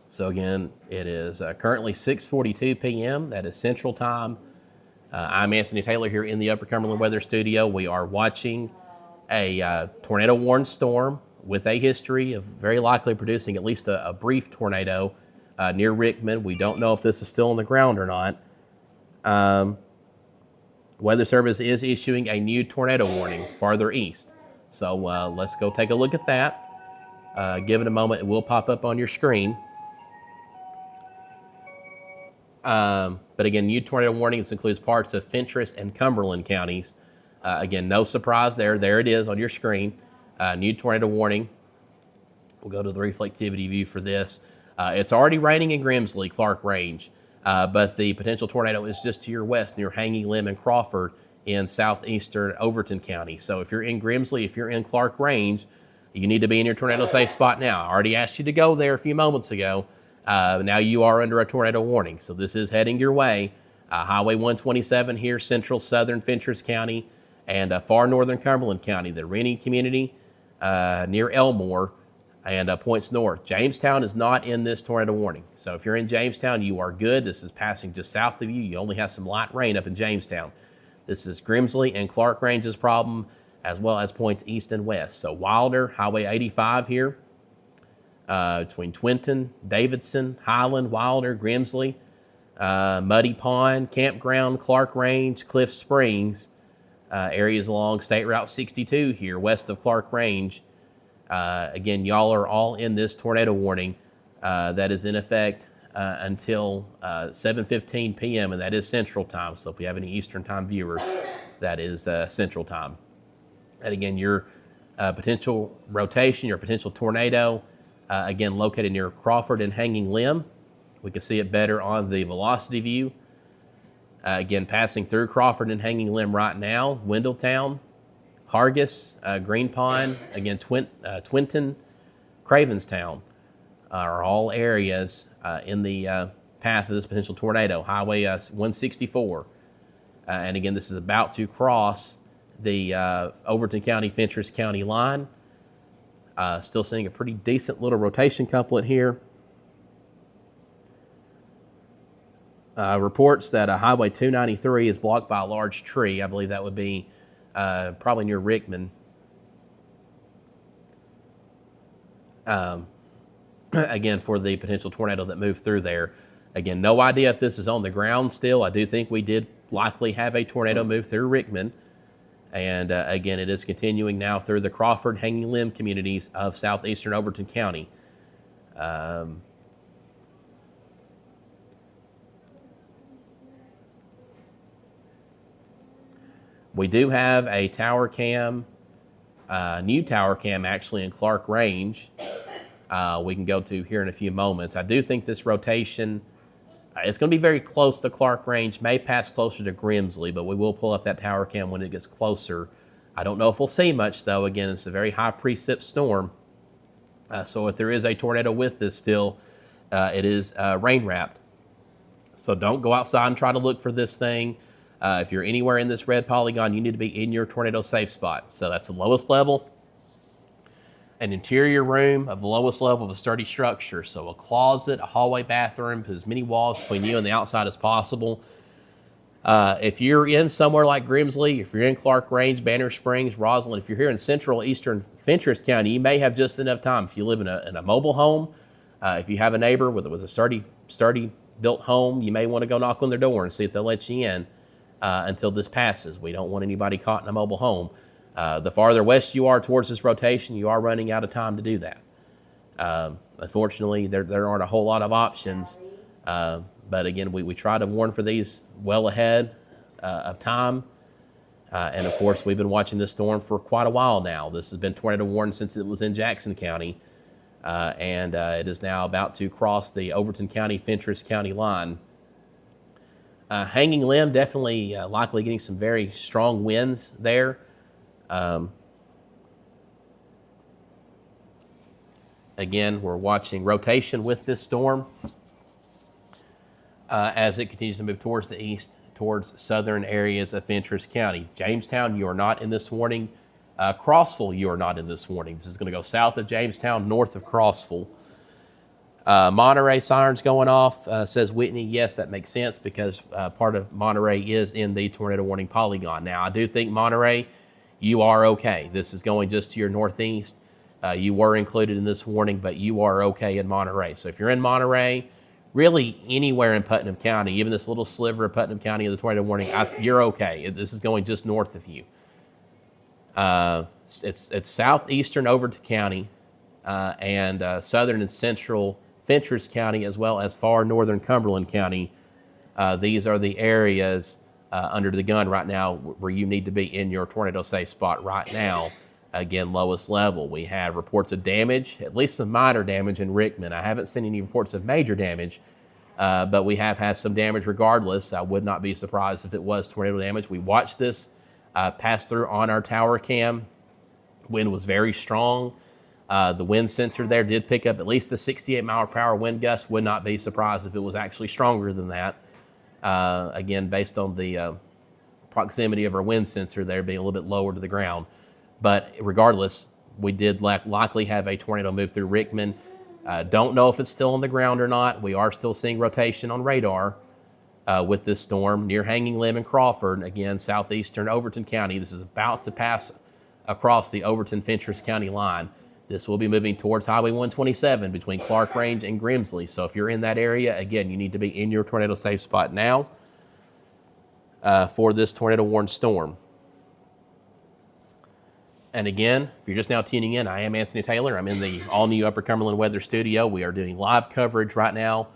So again, it is currently 6:42 p.m. That is Central Time. I'm Anthony Taylor here in the Upper Cumberland Weather Studio. We are watching a tornado-warned storm with a history of very likely producing at least a brief tornado near Rickman. We don't know if this is still on the ground or not. Weather Service is issuing a new tornado warning farther east. So let's go take a look at that. Give it a moment. It will pop up on your screen. But again, new tornado warning. This includes parts of Fentress and Cumberland counties. Again, no surprise there. There it is on your screen. New tornado warning. We'll go to the reflectivity view for this. It's already raining in Grimsley, Clark Range, but the potential tornado is just to your west near Hanging Limb and Crawford in southeastern Overton County. So if you're in Grimsley, if you're in Clark Range, you need to be in your tornado safe spot now. I already asked you to go there a few moments ago. Now you are under a tornado warning, so this is heading your way. Highway 127 here, central southern Fentress County, and far northern Cumberland County, the Rennie community near Elmore, and points north. Jamestown is not in this tornado warning, so if you're in Jamestown, you are good. This is passing just south of you. You only have some light rain up in Jamestown. This is Grimsley and Clark Range's problem, as well as points east and west. So Wilder, Highway 85 here, between Twinton, Davidson, Highland, Wilder, Grimsley, Muddy Pond, Campground, Clark Range, Cliff Springs, areas along State Route 62 here, west of Clark Range. Again, y'all are all in this tornado warning that is in effect until 7:15 p.m., and that is Central Time. So if we have any Eastern Time viewers, that is Central Time. And again, your potential rotation, your potential tornado, again, located near Crawford and Hanging Limb. We can see it better on the velocity view. Again, passing through Crawford and Hanging Limb right now. Wendelltown, Hargis, Green Pond, again, Twinton, Cravenstown are all areas in the path of this potential tornado. Highway 164. And again, this is about to cross the Overton County, Fentress County line. Still seeing a pretty decent little rotation couplet here. Reports that Highway 293 is blocked by a large tree. I believe that would be probably near Rickman. Again, for the potential tornado that moved through there. Again, no idea if this is on the ground still. I do think we did likely have a tornado move through Rickman. And again, it is continuing now through the Crawford, Hanging Limb communities of southeastern Overton County. We do have a tower cam, new tower cam actually in Clark Range. We can go to here in a few moments. I do think this rotation, it's going to be very close to Clark Range, may pass closer to Grimsley, but we will pull up that tower cam when it gets closer. I don't know if we'll see much, though. Again, it's a very high precip storm. So if there is a tornado with this still, it is rain-wrapped. So don't go outside and try to look for this thing. If you're anywhere in this red polygon, you need to be in your tornado safe spot. So that's the lowest level. an interior room of the lowest level of a sturdy structure. So a closet, a hallway bathroom, put as many walls between you and the outside as possible. If you're in somewhere like Grimsley, if you're in Clark Range, Banner Springs, Roslyn, if you're here in central eastern Fentress County, you may have just enough time. If you live in a mobile home, if you have a neighbor with a sturdy built home, you may want to go knock on their door and see if they'll let you in until this passes. We don't want anybody caught in a mobile home. The farther west you are towards this rotation, you are running out of time to do that. Unfortunately, there aren't a whole lot of options. But again, we try to warn for these well ahead of time. And of course, we've been watching this storm for quite a while now. This has been tornado warned since it was in Jackson County. And it is now about to cross the Overton County, Fentress County line. Hanging Limb, definitely likely getting some very strong winds there. Again, we're watching rotation with this storm as it continues to move towards the east, towards southern areas of Fentress County. Jamestown, you are not in this warning. Crossville, you are not in this warning. This is going to go south of Jamestown, north of Crossville. Monterey sirens going off, says Whitney. Yes, that makes sense because part of Monterey is in the tornado warning polygon. Now, I do think Monterey, you are okay. This is going just to your northeast. You were included in this warning, but you are okay in Monterey. So if you're in Monterey, really anywhere in Putnam County, even this little sliver of Putnam County of the tornado warning, you're okay. This is going just north of you. It's southeastern Overton County and southern and central Fentress County, as well as far northern Cumberland County. These are the areas under the gun right now where you need to be in your tornado safe spot right now. Again, lowest level. We have reports of damage, at least some minor damage in Rickman. I haven't seen any reports of major damage, but we have had some damage regardless. I would not be surprised if it was tornado damage. We watched this pass through on our tower cam. Wind was very strong. The wind sensor there did pick up at least a 68 mile per hour wind gust. Would not be surprised if it was actually stronger than that. Again, based on the proximity of our wind sensor there being a little bit lower to the ground. But regardless, we did likely have a tornado move through Rickman. Don't know if it's still on the ground or not. We are still seeing rotation on radar with this storm near Hanging Limb and Crawford. Again, southeastern Overton County. This is about to pass across the Overton-Fentress County line. This will be moving towards Highway 127 between Clark Range and Grimsley. So if you're in that area, again, you need to be in your tornado safe spot now for this tornado warned storm. And again, if you're just now tuning in, I am Anthony Taylor. I'm in the all-new Upper Cumberland Weather studio. We are doing live coverage right now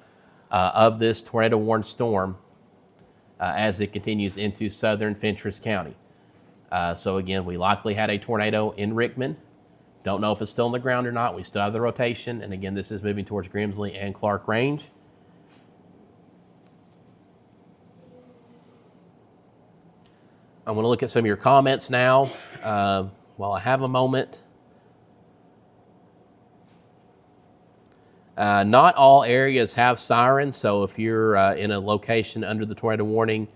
of this tornado warned storm as it continues into southern Fentress County. So again, we likely had a tornado in Rickman. Don't know if it's still on the ground or not. We still have the rotation. And again, this is moving towards Grimsley and Clark Range. I want to look at some of your comments now while I have a moment. Not all areas have sirens. So if you're in a location under the tornado warning,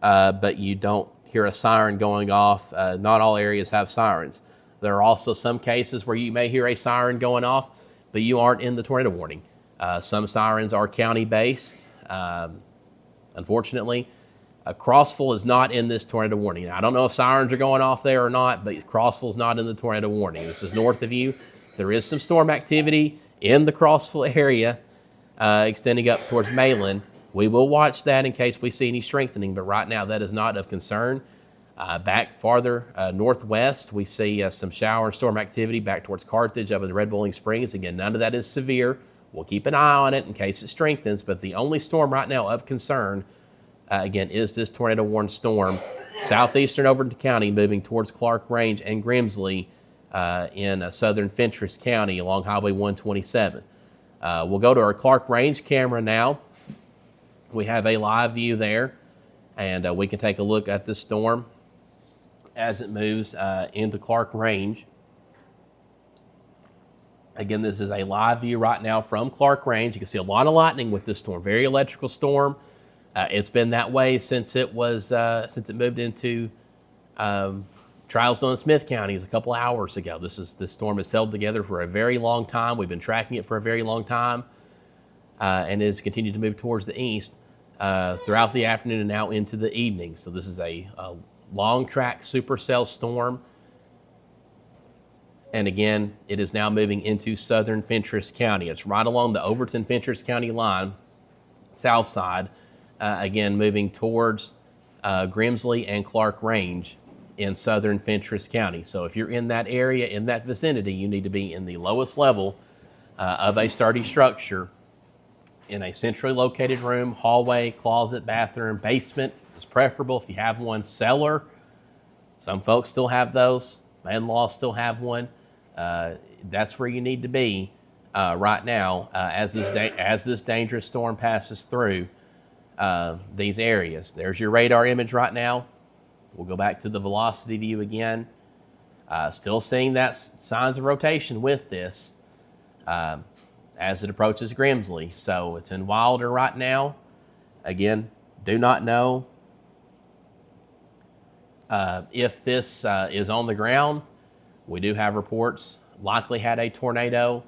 but you don't hear a siren going off, not all areas have sirens. There are also some cases where you may hear a siren going off, but you aren't in the tornado warning. Some sirens are county-based. Unfortunately, Crossville is not in this tornado warning. Now, I don't know if sirens are going off there or not, but Crossville is not in the tornado warning. This is north of you. There is some storm activity in the Crossville area extending up towards Malin. We will watch that in case we see any strengthening, but right now that is not of concern. Back farther northwest, we see some shower and storm activity back towards Carthage up in the Red Bowling Springs. Again, none of that is severe. We'll keep an eye on it in case it strengthens, but the only storm right now of concern, again, is this tornado warned storm. Southeastern Overton County moving towards Clark Range and Grimsley in southern Fentress County along Highway 127. We'll go to our Clark Range camera now. We have a live view there, and we can take a look at this storm as it moves into Clark Range. Again, this is a live view right now from Clark Range. You can see a lot of lightning with this storm. Very electrical storm. It's been that way since it was since it moved into trials done in Smith counties a couple hours ago. This storm has held together for a very long time. We've been tracking it for a very long time, and has continued to move towards the east throughout the afternoon and now into the evening. So this is a long track supercell storm. And again, it is now moving into southern Fentress County. It's right along the Overton-Fentress County line, south side, again moving towards Grimsley and Clark Range in southern Fentress County. So if you're in that area, in that vicinity, you need to be in the lowest level of a sturdy structure in a centrally located room, hallway, closet, bathroom, basement is preferable if you have one, cellar. Some folks still have those. My in-laws still have one. That's where you need to be right now as this dangerous storm passes through these areas. There's your radar image right now. We'll go back to the velocity view again. Still seeing that signs of rotation with this as it approaches Grimsley. So it's in Wilder right now. Again, do not know if this is on the ground. We do have reports likely had a tornado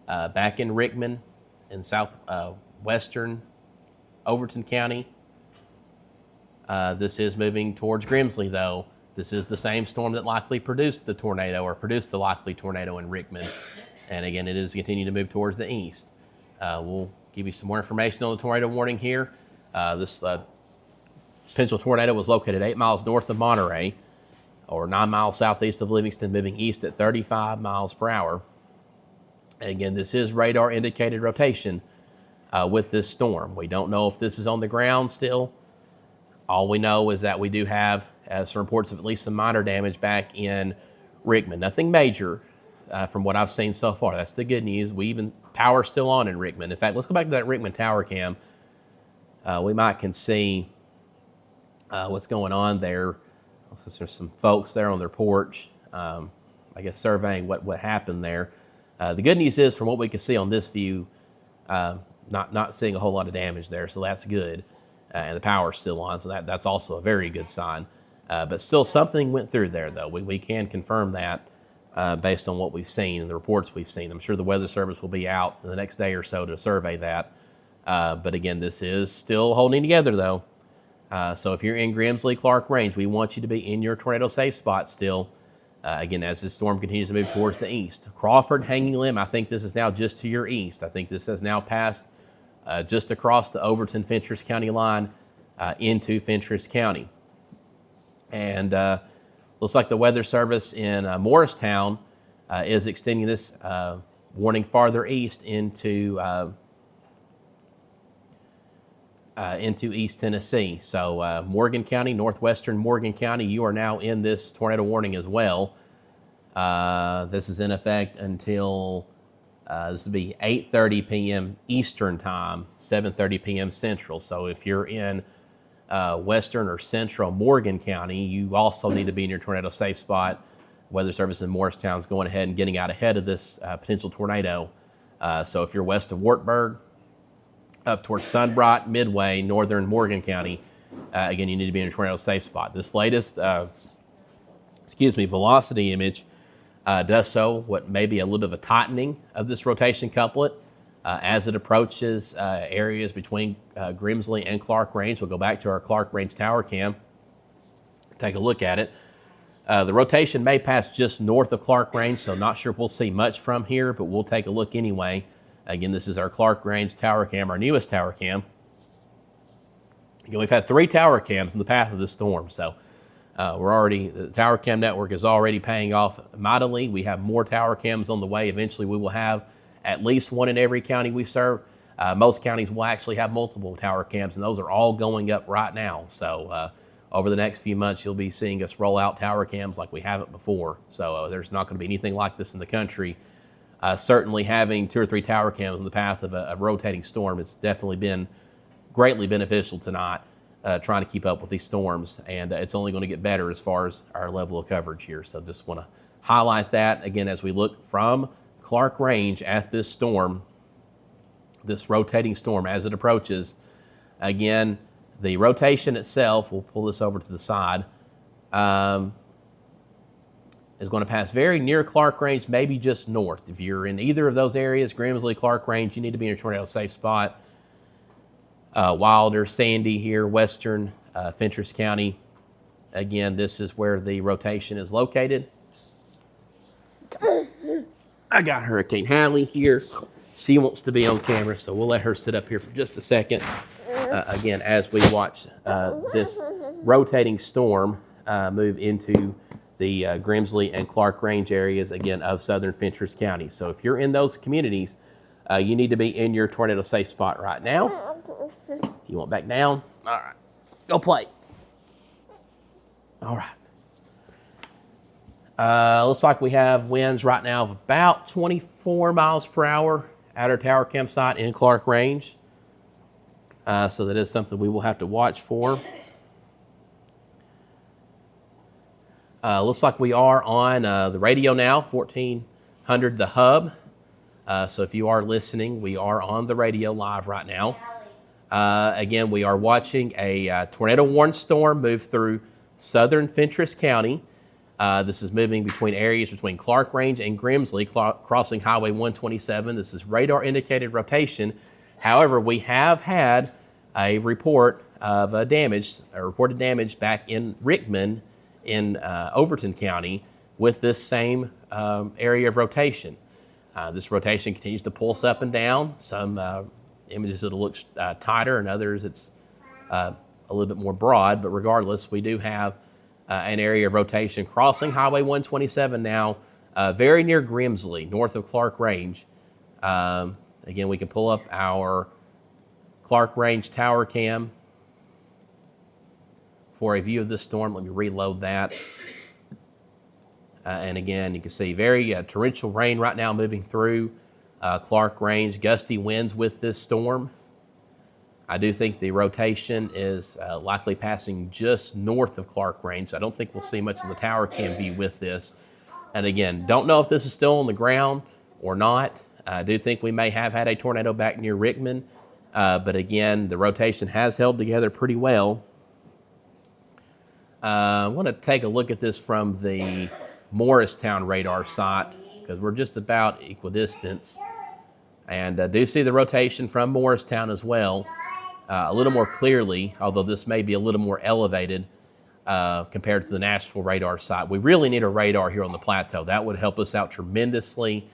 back in Rickman in southwestern Overton County. This is moving towards Grimsley, though. This is the same storm that likely produced the tornado, or produced the likely tornado in Rickman. And again, it is continuing to move towards the east. We'll give you some more information on the tornado warning here. This potential tornado was located 8 miles north of Monterey, or 9 miles southeast of Livingston, moving east at 35 miles per hour. And again, this is radar indicated rotation with this storm. We don't know if this is on the ground still. All we know is that we do have some reports of at least some minor damage back in Rickman. Nothing major from what I've seen so far. That's the good news. Power's still on in Rickman. In fact, let's go back to that Rickman tower cam. We might can see what's going on there. There's some folks there on their porch, I guess surveying what happened there. The good news is, from what we can see on this view, not seeing a whole lot of damage there, so that's good. And the power's still on, so that's also a very good sign. But still, something went through there, though. We can confirm that based on what we've seen and the reports we've seen. I'm sure the Weather Service will be out in the next day or so to survey that. But again, this is still holding together, though. So if you're in Grimsley, Clark Range, we want you to be in your tornado safe spot still. Again, as this storm continues to move towards the east. Crawford, Hanging Limb, I think this is now just to your east. I think this has now passed just across the Overton-Fentress County line into Fentress County. And looks like the Weather Service in Morristown is extending this warning farther east into East Tennessee. So Morgan County, northwestern Morgan County, you are now in this tornado warning as well. This is in effect until this will be 8:30 p.m. Eastern time, 7:30 p.m. Central. So if you're in western or central Morgan County, you also need to be in your tornado safe spot. Weather Service in Morristown is going ahead and getting out ahead of this potential tornado. So if you're west of Wartburg, up towards Sunbright, Midway, northern Morgan County, again, you need to be in a tornado safe spot. This latest, velocity image does show what may be a little bit of a tightening of this rotation couplet as it approaches areas between Grimsley and Clark Range. We'll go back to our Clark Range tower cam, take a look at it. The rotation may pass just north of Clark Range, so not sure if we'll see much from here, but we'll take a look anyway. Again, this is our Clark Range tower cam, our newest tower cam. Again, we've had 3 tower cams in the path of this storm, so the tower cam network is already paying off mightily. We have more tower cams on the way. Eventually, we will have at least one in every county we serve. Most counties will actually have multiple tower cams, and those are all going up right now. So over the next few months, you'll be seeing us roll out tower cams like we haven't before. So there's not going to be anything like this in the country. Certainly having 2 or 3 tower cams in the path of a rotating storm has definitely been greatly beneficial tonight, trying to keep up with these storms. And it's only going to get better as far as our level of coverage here. So just want to highlight that again as we look from Clark Range at this storm, this rotating storm as it approaches. Again, the rotation itself, we'll pull this over to the side. is going to pass very near Clark Range, maybe just north. If you're in either of those areas, Grimsley, Clark Range, you need to be in a tornado safe spot. Wilder, Sandy here, western Fentress County. Again, this is where the rotation is located. I got Hurricane Hallie here. She wants to be on camera, so we'll let her sit up here for just a second. Again, as we watch this rotating storm move into the Grimsley and Clark Range areas, again, of southern Fentress County. So if you're in those communities, you need to be in your tornado safe spot right now. You want back down? All right, go play. All right. Looks like we have winds right now of about 24 miles per hour at our tower campsite in Clark Range. So that is something we will have to watch for. Looks like we are on the radio now, 1400 The Hub. So if you are listening, we are on the radio live right now. Again, we are watching a tornado warning storm move through southern Fentress County. This is moving between areas between Clark Range and Grimsley, crossing Highway 127. This is radar indicated rotation. However, we have had a report of reported damage back in Rickman in Overton County with this same area of rotation. This rotation continues to pulse up and down. Some images it'll look tighter, and others it's a little bit more broad, but regardless, we do have an area of rotation crossing Highway 127 now, very near Grimsley, north of Clark Range. Again, we can pull up our Clark Range tower cam for a view of this storm. Let me reload that. And again, you can see very torrential rain right now moving through Clark Range, gusty winds with this storm. I do think the rotation is likely passing just north of Clark Range. So I don't think we'll see much of the tower cam view with this. And again, don't know if this is still on the ground or not. I do think we may have had a tornado back near Rickman. But again, the rotation has held together pretty well. I want to take a look at this from the Morristown radar site because we're just about equidistance. And do see the rotation from Morristown as well. A little more clearly, although this may be a little more elevated compared to the Nashville radar site. We really need a radar here on the plateau. That would help us out tremendously.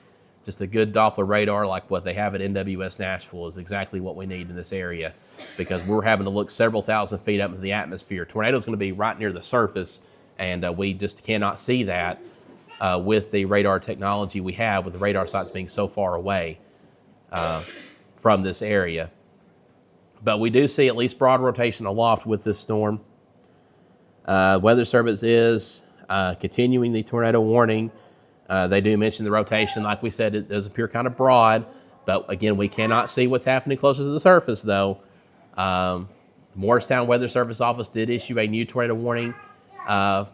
Just a good Doppler radar like what they have at NWS Nashville is exactly what we need in this area because we're having to look several thousand feet up into the atmosphere. Tornado's going to be right near the surface, and we just cannot see that with the radar technology we have, with the radar sites being so far away from this area. But we do see at least broad rotation aloft with this storm. Weather Service is continuing the tornado warning. They do mention the rotation. Like we said, it does appear kind of broad, but again, we cannot see what's happening closer to the surface though. Morristown Weather Service office did issue a new tornado warning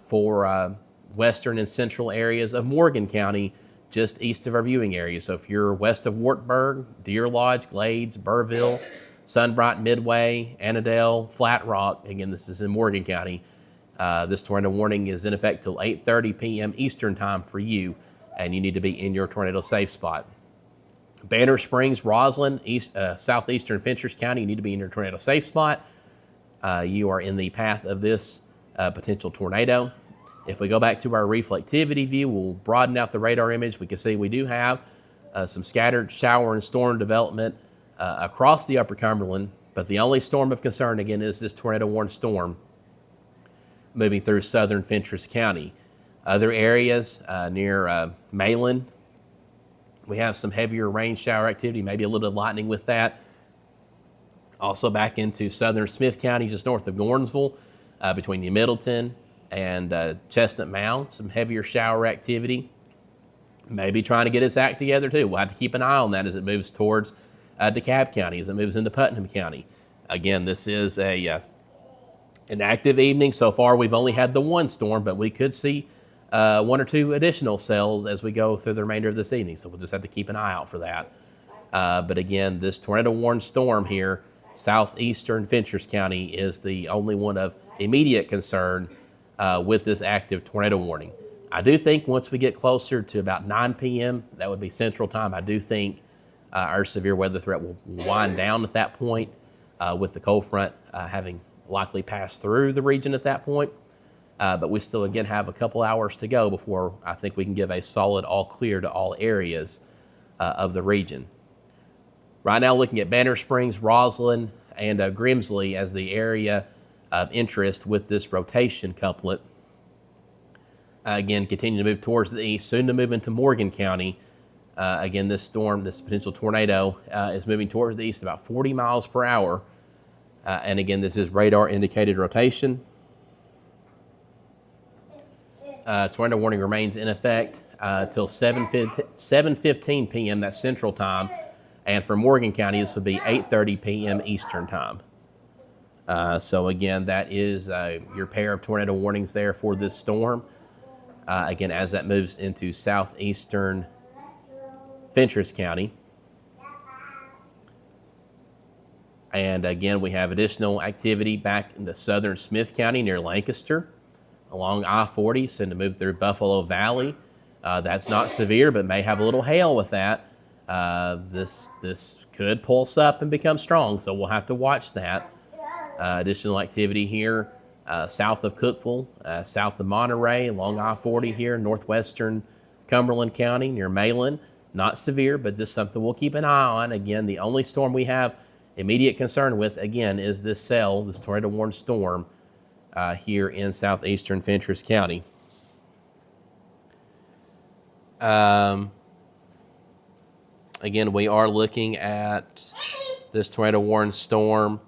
for western and central areas of Morgan County, just east of our viewing area. So if you're west of Wartburg, Deer Lodge, Glades, Burrville, Sunbright, Midway, Annandale, Flat Rock, again, this is in Morgan County. This tornado warning is in effect till 8:30 p.m. Eastern time for you, and you need to be in your tornado safe spot. Banner Springs, Roslyn, southeastern Fentress County, you need to be in your tornado safe spot. You are in the path of this potential tornado. If we go back to our reflectivity view, we'll broaden out the radar image. We can see we do have some scattered shower and storm development across the Upper Cumberland, but the only storm of concern, again, is this tornado warning storm moving through southern Fentress County. Other areas near Malin, we have some heavier rain shower activity, maybe a little lightning with that. Also back into southern Smith County, just north of Gordonsville, between New Middleton and Chestnut Mound, some heavier shower activity. Maybe trying to get its act together too. We'll have to keep an eye on that as it moves towards DeKalb County, as it moves into Putnam County. Again, this is an active evening. So far, we've only had the one storm, but we could see one or two additional cells as we go through the remainder of this evening. So we'll just have to keep an eye out for that. But again, this tornado warning storm here, southeastern Fentress County, is the only one of immediate concern with this active tornado warning. I do think once we get closer to about 9 p.m., that would be Central Time, I do think our severe weather threat will wind down at that point, with the cold front having likely passed through the region at that point. But we still, again, have a couple hours to go before I think we can give a solid all clear to all areas of the region. Right now, looking at Banner Springs, Roslyn, and Grimsley as the area of interest with this rotation couplet. Again, continue to move towards the east, soon to move into Morgan County. Again, this storm, this potential tornado, is moving towards the east about 40 miles per hour. And again, this is radar indicated rotation. Tornado warning remains in effect till 7:15 p.m. That's Central Time. And for Morgan County, this will be 8:30 p.m. Eastern Time. So again, that is your pair of tornado warnings there for this storm. Again, as that moves into southeastern Fentress County. And again, we have additional activity back in the southern Smith County near Lancaster, along I-40, soon to move through Buffalo Valley. That's not severe, but may have a little hail with that. This could pulse up and become strong, so we'll have to watch that. Additional activity here south of Cookeville, south of Monterey, along I-40 here, northwestern Cumberland County near Malin. Not severe, but just something we'll keep an eye on. Again, the only storm we have immediate concern with, again, is this cell, this tornado warned storm here in southeastern Fentress County. Again, we are looking at this tornado warned storm.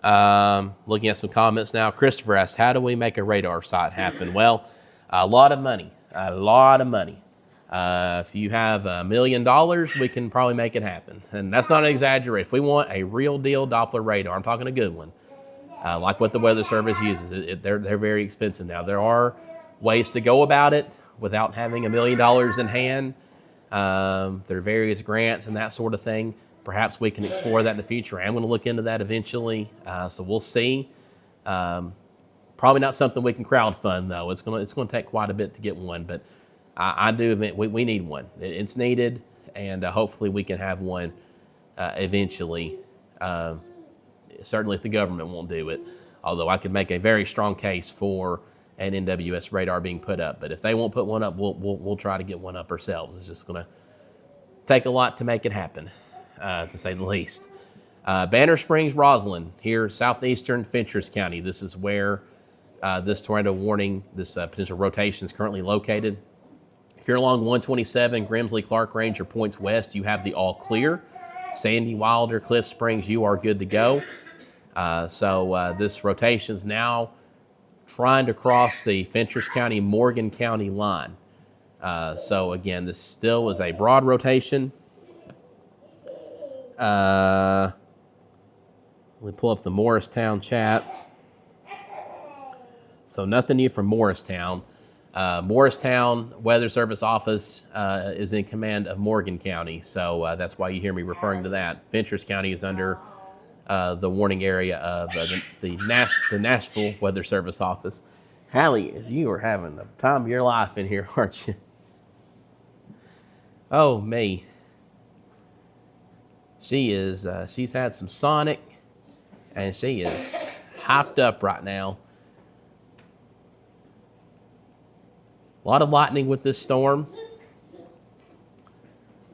Looking at some comments now. Christopher asks, how do we make a radar site happen? Well, a lot of money. If you have $1 million, we can probably make it happen. And that's not an exaggeration. If we want a real deal Doppler radar, I'm talking a good one, like what the Weather Service uses, they're very expensive now. There are ways to go about it without having $1 million in hand. There are various grants and that sort of thing. Perhaps we can explore that in the future. I'm going to look into that eventually, so we'll see. Probably not something we can crowdfund, though. It's going to take quite a bit to get one, but I do. We need one. It's needed, and hopefully we can have one eventually. Certainly, if the government won't do it, although I could make a very strong case for an NWS radar being put up. But if they won't put one up, we'll try to get one up ourselves. It's just going to take a lot to make it happen, to say the least. Banner Springs, Roslyn, here, southeastern Fentress County. This is where this tornado warning, this potential rotation is currently located. If you're along 127, Grimsley, Clark Range, or points west, you have the all clear. Sandy, Wilder, Cliff Springs, you are good to go. So this rotation is now trying to cross the Fentress County, Morgan County line. So again, this still is a broad rotation. Let me pull up the Morristown chat. So nothing new from Morristown. Morristown Weather Service office is in command of Morgan County, so that's why you hear me referring to that. Fentress County is under the warning area of the Nashville Weather Service office. Hallie, you are having the time of your life in here, aren't you? Oh, me. She is. She's had some Sonic, and she is hyped up right now. A lot of lightning with this storm.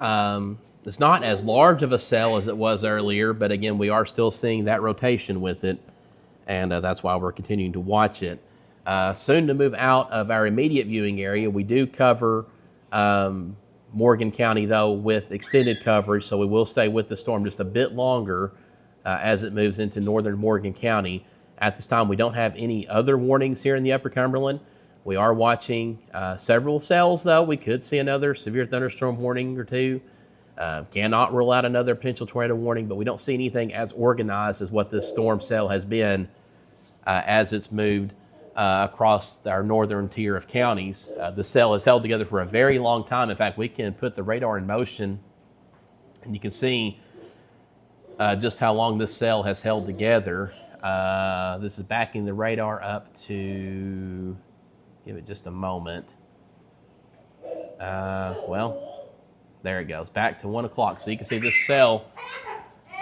It's not as large of a cell as it was earlier, but again, we are still seeing that rotation with it, and that's why we're continuing to watch it. Soon to move out of our immediate viewing area. We do cover Morgan County, though, with extended coverage, so we will stay with the storm just a bit longer as it moves into northern Morgan County. At this time, we don't have any other warnings here in the Upper Cumberland. We are watching several cells, though. We could see another severe thunderstorm warning or two. Cannot rule out another potential tornado warning, but we don't see anything as organized as what this storm cell has been as it's moved across our northern tier of counties. The cell has held together for a very long time. In fact, we can put the radar in motion, and you can see just how long this cell has held together. This is backing the radar up to... Give it just a moment. Well, there it goes, back to 1 o'clock. So you can see this cell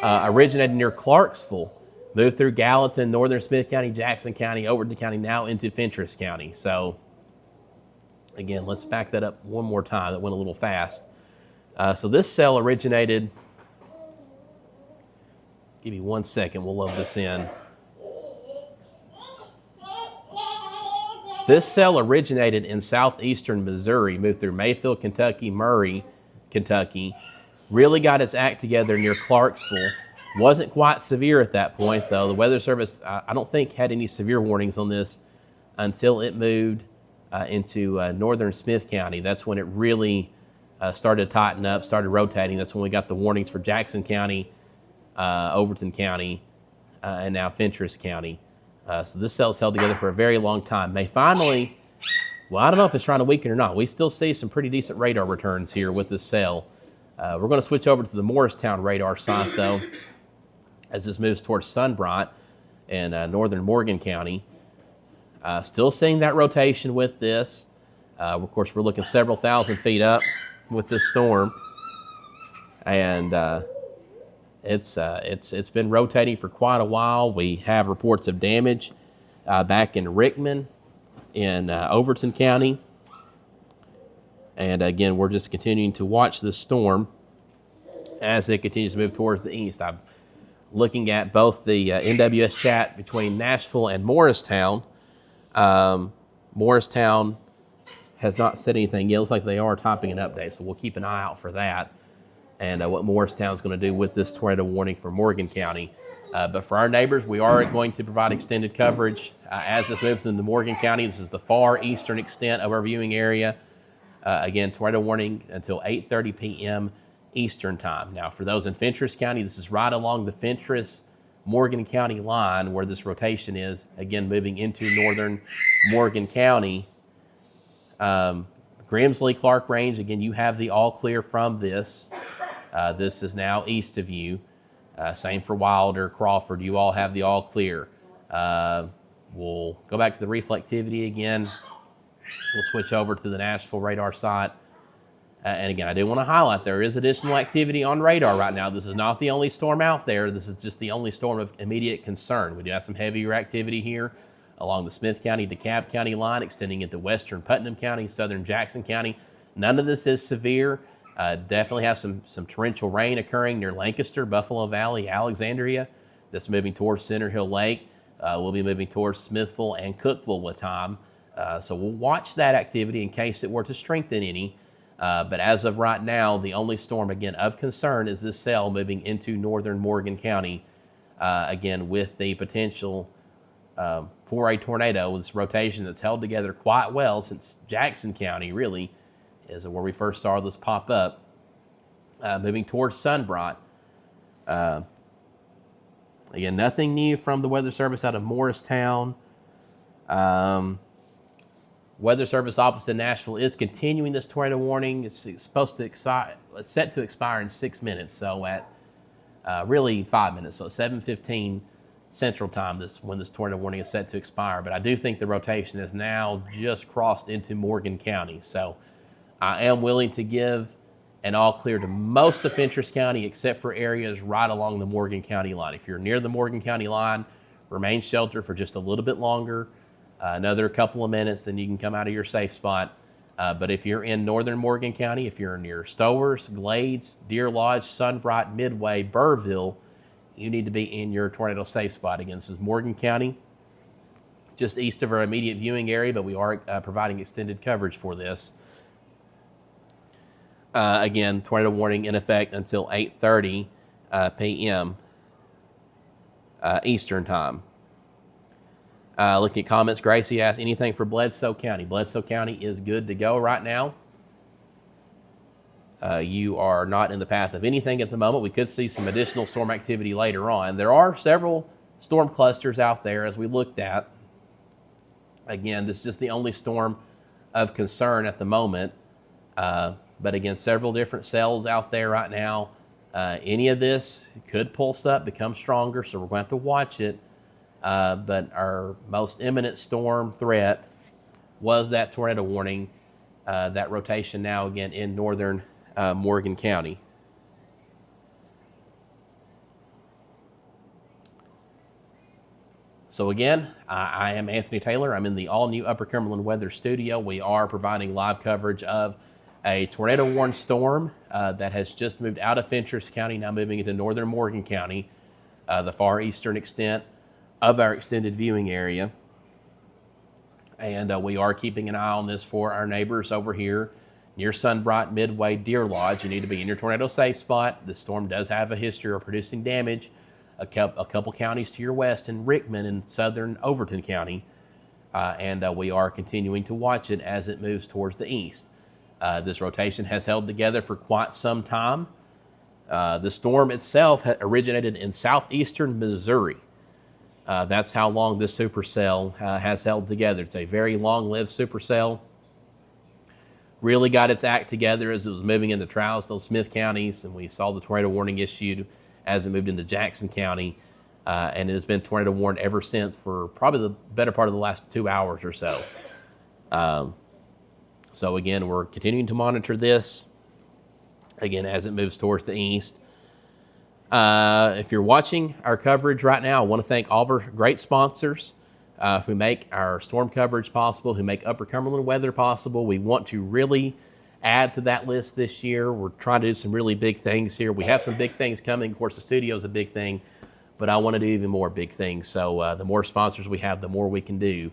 originated near Clarksville, moved through Gallatin, northern Smith County, Jackson County, Overton County, now into Fentress County. So again, let's back that up one more time. That went a little fast. So this cell originated, give me 1 second, we'll load this in. This cell originated in southeastern Missouri, moved through Mayfield, Kentucky, Murray, Kentucky, really got its act together near Clarksville. Wasn't quite severe at that point, though. The Weather Service, I don't think, had any severe warnings on this until it moved into northern Smith County. That's when it really started to tighten up, started rotating. That's when we got the warnings for Jackson County, Overton County, and now Fentress County. So this cell's held together for a very long time. May finally, well, I don't know if it's trying to weaken or not. We still see some pretty decent radar returns here with this cell. We're going to switch over to the Morristown radar site, though, as this moves towards Sunbright in northern Morgan County. Still seeing that rotation with this. Of course, we're looking several thousand feet up with this storm. And it's been rotating for quite a while. We have reports of damage back in Rickman in Overton County. And again, we're just continuing to watch this storm as it continues to move towards the east. I'm looking at both the NWS chat between Nashville and Morristown. Morristown has not said anything yet. It looks like they are typing an update, so we'll keep an eye out for that and what Morristown is going to do with this tornado warning for Morgan County. But for our neighbors, we are going to provide extended coverage as this moves into Morgan County. This is the far eastern extent of our viewing area. Again, tornado warning until 8:30 p.m. Eastern time. Now, for those in Fentress County, this is right along the Fentress-Morgan County line where this rotation is, again, moving into northern Morgan County. Grimsley, Clark Range, again, you have the all clear from this. This is now east of you. Same for Wilder, Crawford, you all have the all clear. We'll go back to the reflectivity again. We'll switch over to the Nashville radar site. And again, I do want to highlight there is additional activity on radar right now. This is not the only storm out there. This is just the only storm of immediate concern. We do have some heavier activity here along the Smith County, DeKalb County line, extending into western Putnam County, southern Jackson County. None of this is severe. Definitely have some torrential rain occurring near Lancaster, Buffalo Valley, Alexandria. That's moving towards Center Hill Lake. We'll be moving towards Smithville and Cookville with time. So we'll watch that activity in case it were to strengthen any. But as of right now, the only storm, again, of concern is this cell moving into northern Morgan County, again, with the potential for a tornado with this rotation that's held together quite well since Jackson County, really, is where we first saw this pop up, moving towards Sunbright. Again, nothing new from the Weather Service out of Morristown. Weather Service office in Nashville is continuing this tornado warning. It's supposed to expire, it's set to expire in 6 minutes, so at really 5 minutes, so 7:15 Central Time, when this tornado warning is set to expire. But I do think the rotation has now just crossed into Morgan County, so I am willing to give an all clear to most of Fentress County except for areas right along the Morgan County line. If you're near the Morgan County line, remain sheltered for just a little bit longer. Another couple of minutes, then you can come out of your safe spot. But if you're in northern Morgan County, if you're near Stowers, Glades, Deer Lodge, Sunbright, Midway, Burrville, you need to be in your tornado safe spot. Again, this is Morgan County, just east of our immediate viewing area, but we are providing extended coverage for this. Again, tornado warning in effect until 8:30 p.m. Eastern Time. Looking at comments, Gracie asked, anything for Bledsoe County? Bledsoe County is good to go right now. You are not in the path of anything at the moment. We could see some additional storm activity later on. There are several storm clusters out there as we looked at. Again, this is just the only storm of concern at the moment. But again, several different cells out there right now. Any of this could pulse up, become stronger, so we're going to have to watch it. But our most imminent storm threat was that tornado warning that rotation now again in northern Morgan County. So again, I am Anthony Taylor. I'm in the all-new Upper Cumberland Weather studio. We are providing live coverage of a tornado-warned storm that has just moved out of Fentress County, now moving into northern Morgan County, the far eastern extent of our extended viewing area. And we are keeping an eye on this for our neighbors over here near Sunbright, Midway, Deer Lodge. You need to be in your tornado safe spot. The storm does have a history of producing damage. A couple counties to your west in Rickman and southern Overton County. And we are continuing to watch it as it moves towards the east. This rotation has held together for quite some time. The storm itself originated in southeastern Missouri. That's how long this supercell has held together. It's a very long-lived supercell. Really got its act together as it was moving into Trousdale, Smith counties, and we saw the tornado warning issued as it moved into Jackson County. And it has been tornado warned ever since for probably the better part of the last 2 hours or so. So again, we're continuing to monitor this, again, as it moves towards the east. If you're watching our coverage right now, I want to thank all of our great sponsors who make our storm coverage possible, who make Upper Cumberland Weather possible. We want to really add to that list this year. We're trying to do some really big things here. We have some big things coming. Of course, the studio is a big thing, but I want to do even more big things. So the more sponsors we have, the more we can do.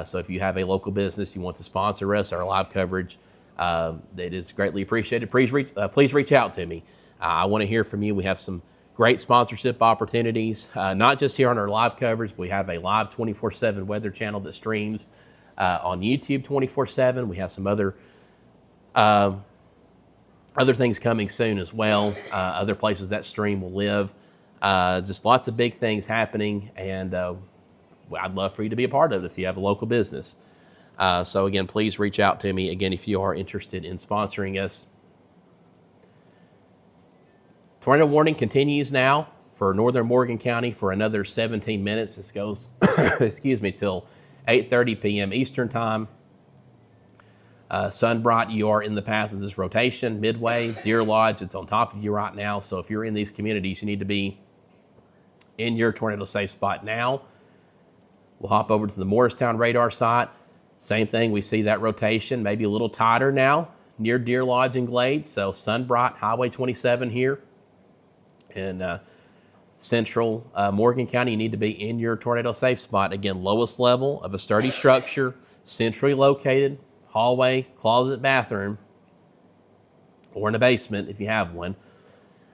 So if you have a local business, you want to sponsor us, our live coverage, it is greatly appreciated. Please reach out to me. I want to hear from you. We have some great sponsorship opportunities, not just here on our live coverage. But we have a live 24/7 weather channel that streams on YouTube 24/7. We have some other things coming soon as well. Other places that stream will live. Just lots of big things happening, and I'd love for you to be a part of it if you have a local business. So again, please reach out to me again if you are interested in sponsoring us. Tornado warning continues now for northern Morgan County for another 17 minutes. This goes, excuse me, till 8:30 p.m. Eastern time. Sunbright, you are in the path of this rotation. Midway, Deer Lodge, it's on top of you right now. So if you're in these communities, you need to be in your tornado safe spot now. We'll hop over to the Morristown radar site. Same thing, we see that rotation, maybe a little tighter now near Deer Lodge and Glades. So Sunbright, Highway 27 here. In central Morgan County, you need to be in your tornado safe spot. Again, lowest level of a sturdy structure, centrally located, hallway, closet, bathroom, or in a basement if you have one,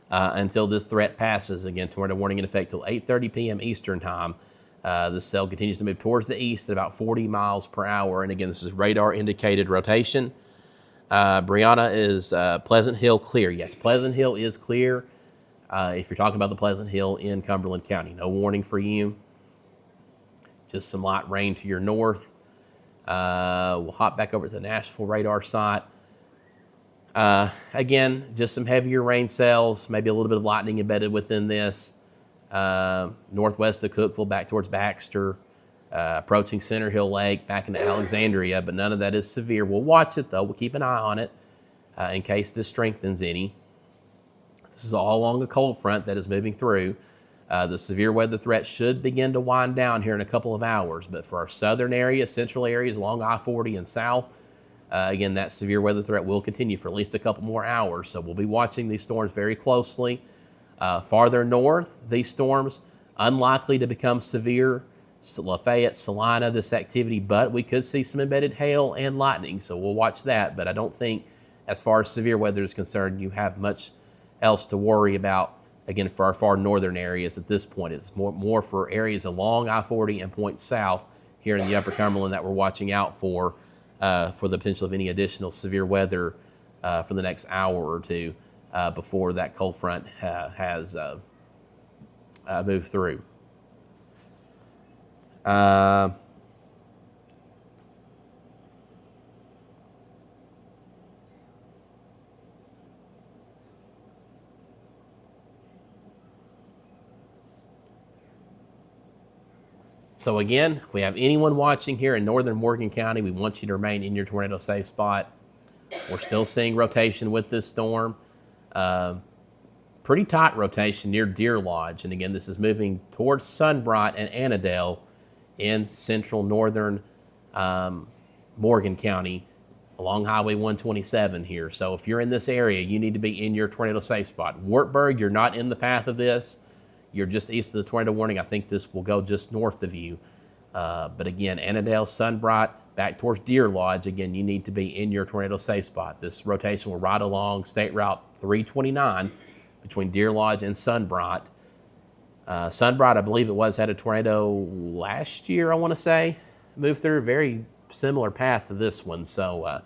until this threat passes. Again, tornado warning in effect till 8:30 p.m. Eastern time. This cell continues to move towards the east at about 40 miles per hour. And again, this is radar indicated rotation. Brianna, is Pleasant Hill clear? Yes, Pleasant Hill is clear. If you're talking about the Pleasant Hill in Cumberland County, no warning for you. Just some light rain to your north. We'll hop back over to the Nashville radar site. Again, just some heavier rain cells, maybe a little bit of lightning embedded within this. Northwest of Cookeville, back towards Baxter, approaching Center Hill Lake, back into Alexandria, but none of that is severe. We'll watch it, though. We'll keep an eye on it in case this strengthens any. This is all along a cold front that is moving through. The severe weather threat should begin to wind down here in a couple of hours, but for our southern areas, central areas along I-40 and south, again, that severe weather threat will continue for at least a couple more hours. So we'll be watching these storms very closely. Farther north, these storms unlikely to become severe. Lafayette, Salina, this activity, but we could see some embedded hail and lightning, so we'll watch that. But I don't think, as far as severe weather is concerned, you have much else to worry about. Again, for our far northern areas at this point, it's more for areas along I-40 and points south here in the Upper Cumberland that we're watching out for the potential of any additional severe weather for the next hour or two before that cold front has moved through. So again, if we have anyone watching here in northern Morgan County, we want you to remain in your tornado safe spot. We're still seeing rotation with this storm. Pretty tight rotation near Deer Lodge. And again, this is moving towards Sunbright and Annandale in central northern Morgan County along Highway 127 here. So if you're in this area, you need to be in your tornado safe spot. Wartburg, you're not in the path of this. You're just east of the tornado warning. I think this will go just north of you. But again, Annandale, Sunbright, back towards Deer Lodge, again, you need to be in your tornado safe spot. This rotation will ride along State Route 329 between Deer Lodge and Sunbright. Sunbright, I believe it was, had a tornado last year, I want to say. Moved through a very similar path to this one. So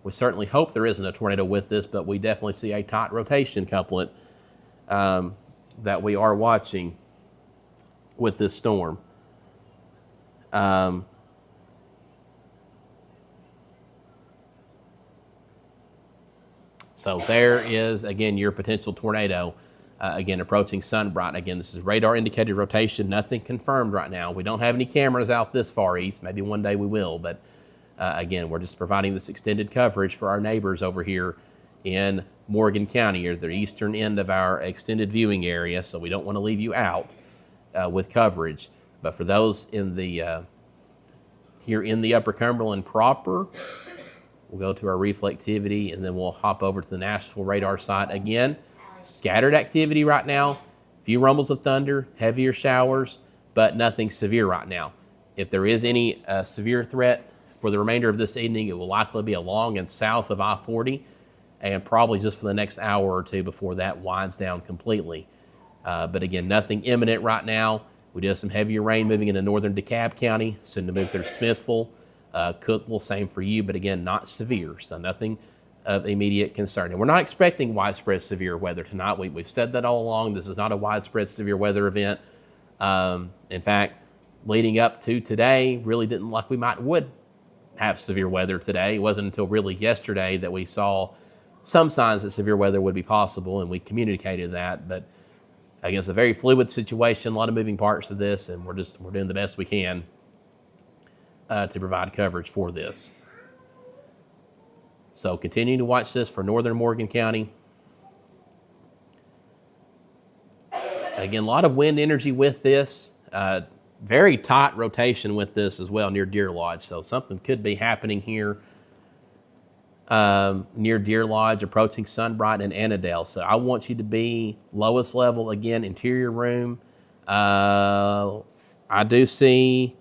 we certainly hope there isn't a tornado with this, but we definitely see a tight rotation couplet that we are watching with this storm. So there is, again, your potential tornado, again, approaching Sunbright. Again, this is radar indicated rotation, nothing confirmed right now. We don't have any cameras out this far east. Maybe one day we will, but again, we're just providing this extended coverage for our neighbors over here in Morgan County, or the eastern end of our extended viewing area, so we don't want to leave you out with coverage. But for those in the here in the Upper Cumberland proper, we'll go to our reflectivity, and then we'll hop over to the Nashville radar site. Again, scattered activity right now, few rumbles of thunder, heavier showers, but nothing severe right now. If there is any severe threat for the remainder of this evening, it will likely be along and south of I-40, and probably just for the next hour or two before that winds down completely. But again, nothing imminent right now. We do have some heavier rain moving into northern DeKalb County, soon to move through Smithville. Cookville, same for you, but again, not severe, so nothing of immediate concern. And we're not expecting widespread severe weather tonight. We've said that all along. This is not a widespread severe weather event. In fact, leading up to today, really didn't look like we would have severe weather today. It wasn't until really yesterday that we saw some signs that severe weather would be possible, and we communicated that. But again, it's a very fluid situation, a lot of moving parts to this, and we're doing the best we can to provide coverage for this. So continuing to watch this for northern Morgan County. Again, a lot of wind energy with this. Very tight rotation with this as well near Deer Lodge. So something could be happening here near Deer Lodge, approaching Sunbright and Annandale. So I want you to be lowest level, again, interior room. I do see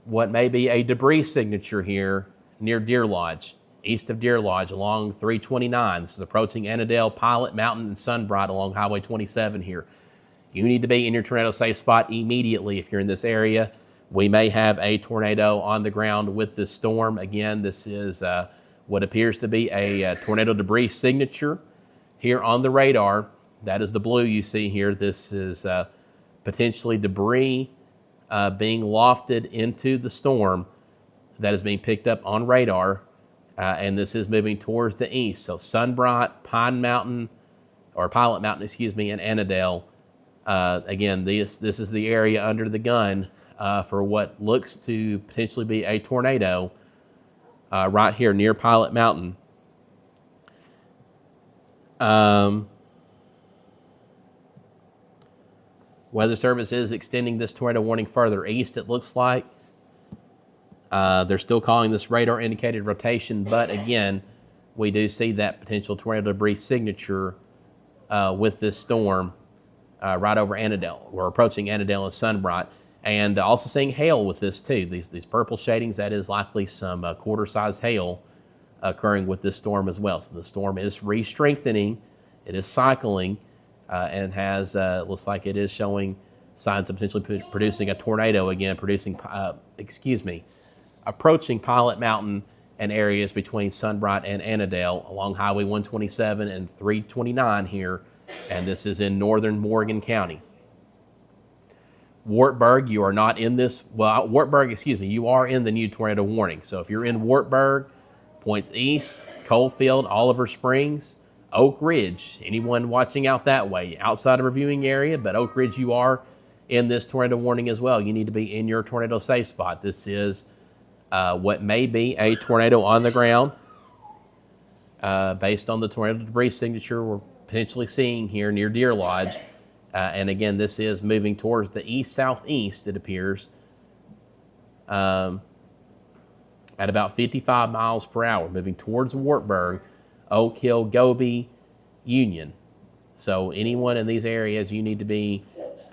what may be a debris signature here near Deer Lodge, east of Deer Lodge along 329. This is approaching Annandale, Pilot Mountain, and Sunbright along Highway 27 here. You need to be in your tornado safe spot immediately if you're in this area. We may have a tornado on the ground with this storm. Again, this is what appears to be a tornado debris signature here on the radar. That is the blue you see here. This is potentially debris being lofted into the storm that is being picked up on radar, and this is moving towards the east. So Sunbright, Pilot Mountain, and Annandale. Again, this is the area under the gun for what looks to potentially be a tornado right here near Pilot Mountain. Weather Service is extending this tornado warning further east, it looks like. They're still calling this radar indicated rotation, but again, we do see that potential tornado debris signature with this storm right over Annandale. We're approaching Annandale and Sunbright, and also seeing hail with this too. These purple shadings, that is likely some quarter-size hail occurring with this storm as well. So the storm is re-strengthening, it is cycling, and has looks like it is showing signs of potentially producing a tornado again, approaching Pilot Mountain and areas between Sunbright and Annandale along Highway 127 and 329 here, and this is in northern Morgan County. Wartburg, you are not in this, you are in the new tornado warning. So if you're in Wartburg, points east, Coalfield, Oliver Springs, Oak Ridge, anyone watching out that way, outside of our viewing area, but Oak Ridge, you are in this tornado warning as well. You need to be in your tornado safe spot. This is what may be a tornado on the ground. based on the tornado debris signature we're potentially seeing here near Deer Lodge. And again, this is moving towards the east-southeast, it appears, at about 55 miles per hour, moving towards Wartburg, Oak Hill, Goby, Union. So anyone in these areas, you need to be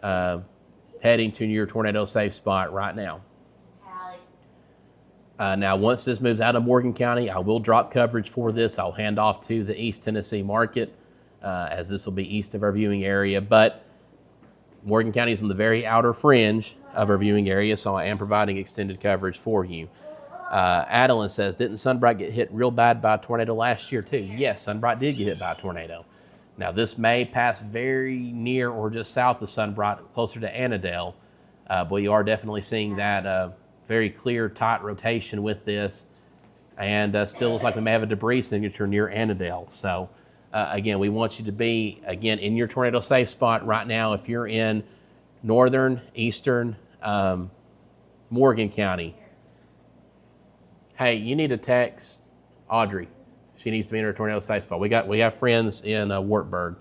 heading to your tornado safe spot right now. Now, once this moves out of Morgan County, I will drop coverage for this. I'll hand off to the East Tennessee market, as this will be east of our viewing area. But Morgan County is in the very outer fringe of our viewing area, so I am providing extended coverage for you. Adeline says, didn't Sunbright get hit real bad by a tornado last year too? Yes, Sunbright did get hit by a tornado. Now, this may pass very near or just south of Sunbright, closer to Annandale, but we are definitely seeing that very clear, tight rotation with this, and still looks like we may have a debris signature near Annandale. So, again, we want you to be, again, in your tornado safe spot right now. If you're in northern, eastern Morgan County, hey, you need to text Audrey. She needs to be in her tornado safe spot. We have friends in Wartburg.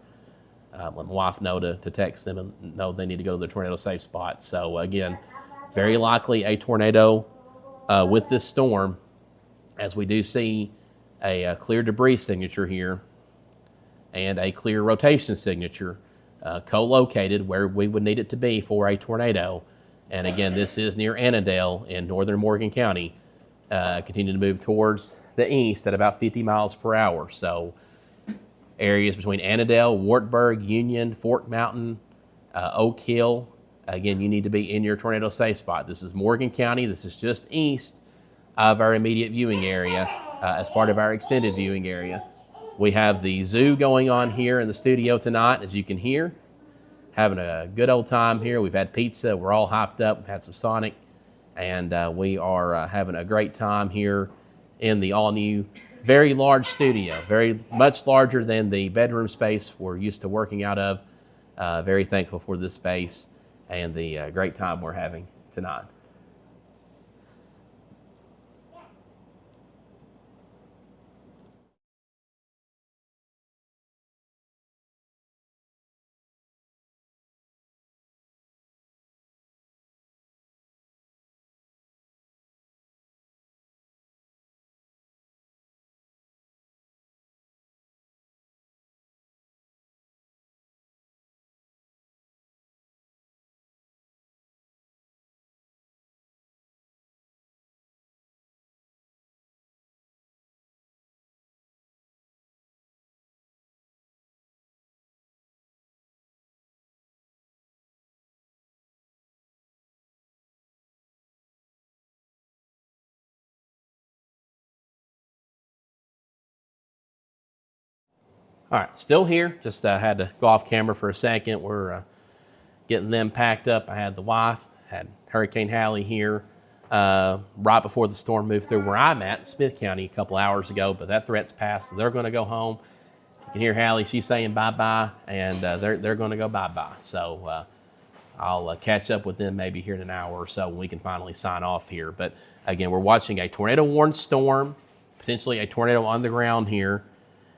Let my wife know to text them and know they need to go to the tornado safe spot. So again, very likely a tornado with this storm, as we do see a clear debris signature here and a clear rotation signature co-located where we would need it to be for a tornado. And again, this is near Annandale in northern Morgan County. Continue to move towards the east at about 50 miles per hour. So areas between Annandale, Wartburg, Union, Fort Mountain, Oak Hill. Again, you need to be in your tornado safe spot. This is Morgan County. This is just east of our immediate viewing area as part of our extended viewing area. We have the zoo going on here in the studio tonight, as you can hear. Having a good old time here. We've had pizza. We're all hyped up. We've had some Sonic. And we are having a great time here in the all-new, very large studio, very much larger than the bedroom space we're used to working out of. Very thankful for this space and the great time we're having tonight. All right, still here. Just had to go off camera for a second. We're getting them packed up. I had the wife, had Hurricane Hallie here right before the storm moved through where I'm at, Smith County, a couple hours ago, but that threat's passed, so they're going to go home. You can hear Hallie, she's saying bye-bye, and they're going to go bye-bye. So I'll catch up with them maybe here in an hour or so when we can finally sign off here. But again, we're watching a tornado-warned storm, potentially a tornado on the ground here,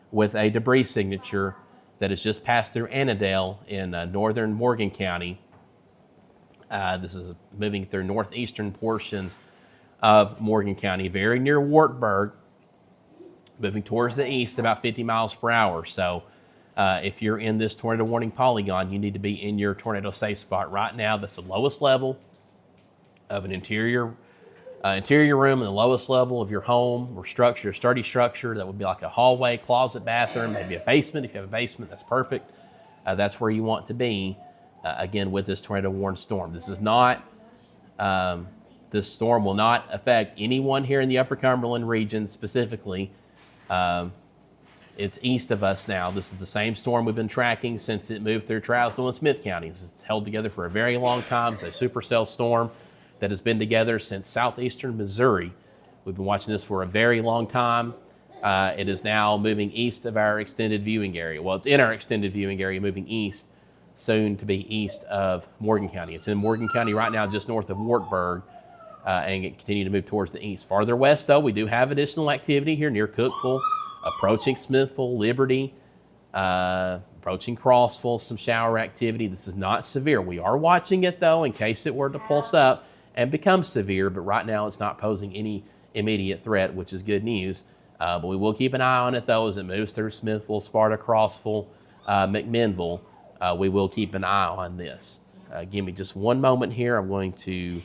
with a debris signature that has just passed through Annandale in northern Morgan County. This is moving through northeastern portions of Morgan County, very near Wartburg, moving towards the east about 50 miles per hour. So if you're in this tornado warning polygon, you need to be in your tornado safe spot right now. That's the lowest level of an interior room, and the lowest level of your home or structure, sturdy structure. That would be like a hallway, closet, bathroom, maybe a basement. If you have a basement, that's perfect. That's where you want to be, again, with this tornado warned storm. This is not, this storm will not affect anyone here in the Upper Cumberland region specifically. It's east of us now. This is the same storm we've been tracking since it moved through Trousdale and Smith counties. It's held together for a very long time. It's a supercell storm that has been together since southeastern Missouri. We've been watching this for a very long time. It is now moving east of our extended viewing area. Well, it's in our extended viewing area, moving east, soon to be east of Morgan County. It's in Morgan County right now, just north of Wartburg, and it continue to move towards the east. Farther west, though, we do have additional activity here near Cookeville, approaching Smithville, Liberty, approaching Crossville, some shower activity. This is not severe. We are watching it though in case it were to pulse up and become severe, but right now it's not posing any immediate threat, which is good news. But we will keep an eye on it though as it moves through Smithville, Sparta, Crossville, McMinnville. We will keep an eye on this. Give me just one moment here. I'm going to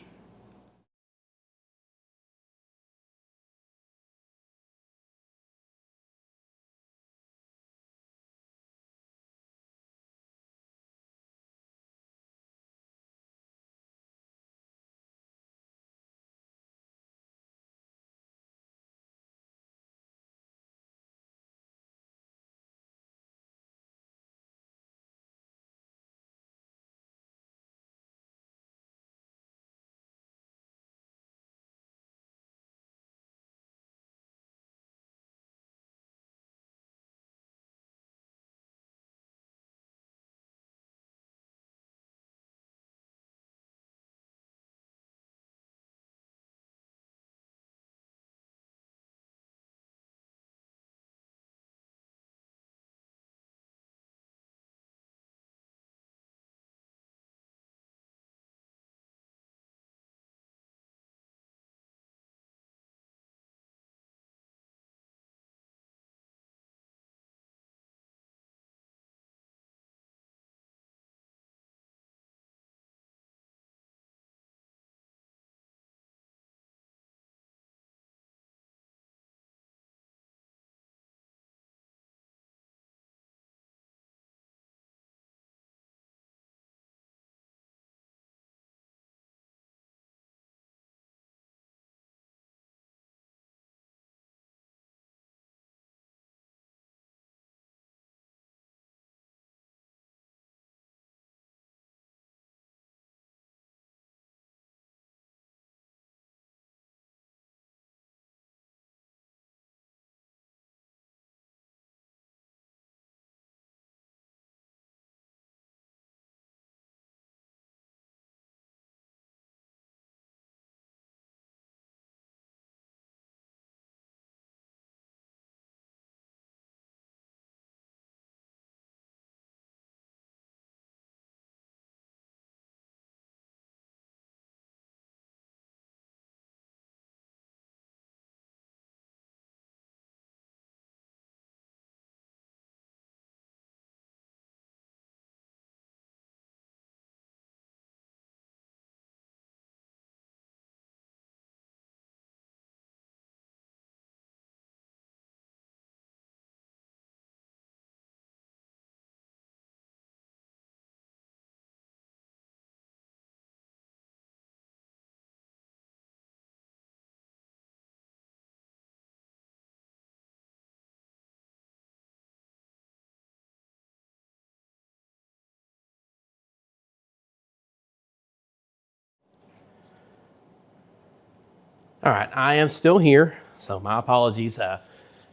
All right, I am still here, so my apologies.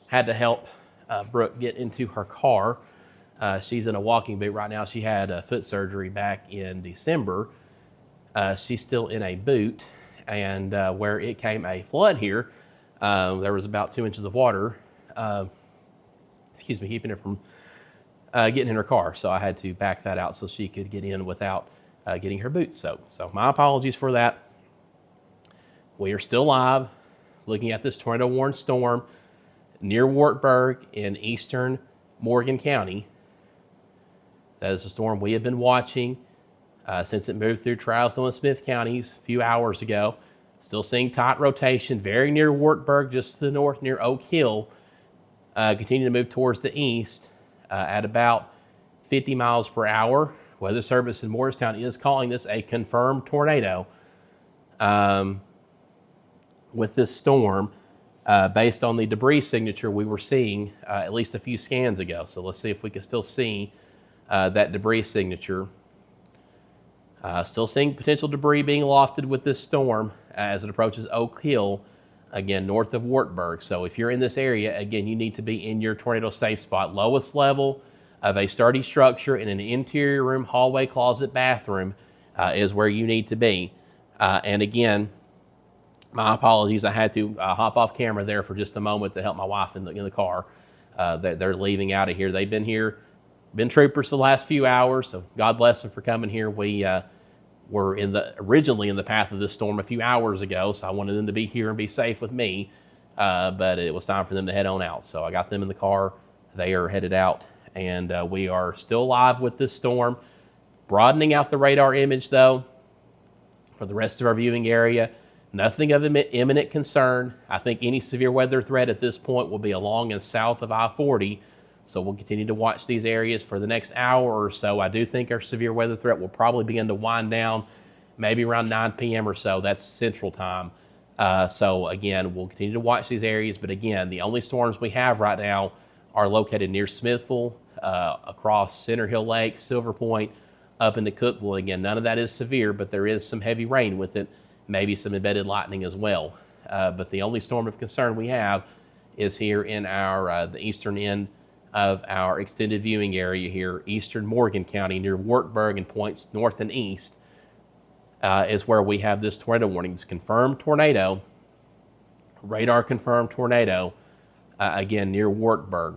Had to help Brooke get into her car. She's in a walking boot right now. She had foot surgery back in December. She's still in a boot, and where it came a flood here, there was about 2 inches of water, keeping it from getting in her car. So I had to back that out so she could get in without getting her boots soaked. So my apologies for that. We are still live, looking at this tornado-warned storm near Wartburg in eastern Morgan County. That is a storm we have been watching since it moved through Trousdale and Smith counties a few hours ago. Still seeing tight rotation, very near Wartburg, just to the north near Oak Hill. Continuing to move towards the east at about 50 miles per hour. Weather Service in Morristown is calling this a confirmed tornado. With this storm, based on the debris signature we were seeing at least a few scans ago. So let's see if we can still see that debris signature. Still seeing potential debris being lofted with this storm as it approaches Oak Hill, again, north of Wartburg. So if you're in this area, again, you need to be in your tornado safe spot. Lowest level of a sturdy structure in an interior room, hallway, closet, bathroom is where you need to be. And again, my apologies. I had to hop off camera there for just a moment to help my wife in the car. They're leaving out of here. They've been here, been troopers the last few hours, so God bless them for coming here. We were originally in the path of this storm a few hours ago, so I wanted them to be here and be safe with me, but it was time for them to head on out. So I got them in the car. They are headed out, and we are still alive with this storm. Broadening out the radar image, though, for the rest of our viewing area. Nothing of imminent concern. I think any severe weather threat at this point will be along and south of I-40, so we'll continue to watch these areas for the next hour or so. I do think our severe weather threat will probably begin to wind down maybe around 9 p.m. or so. That's Central Time. So again, we'll continue to watch these areas, but again, the only storms we have right now are located near Smithville, across Center Hill Lake, Silver Point, up into Cookville. Again, none of that is severe, but there is some heavy rain with it, maybe some embedded lightning as well. But the only storm of concern we have is here in our the eastern end of our extended viewing area here, eastern Morgan County, near Wartburg and points north and east, is where we have this tornado warning. It's confirmed tornado, radar confirmed tornado, again, near Wartburg.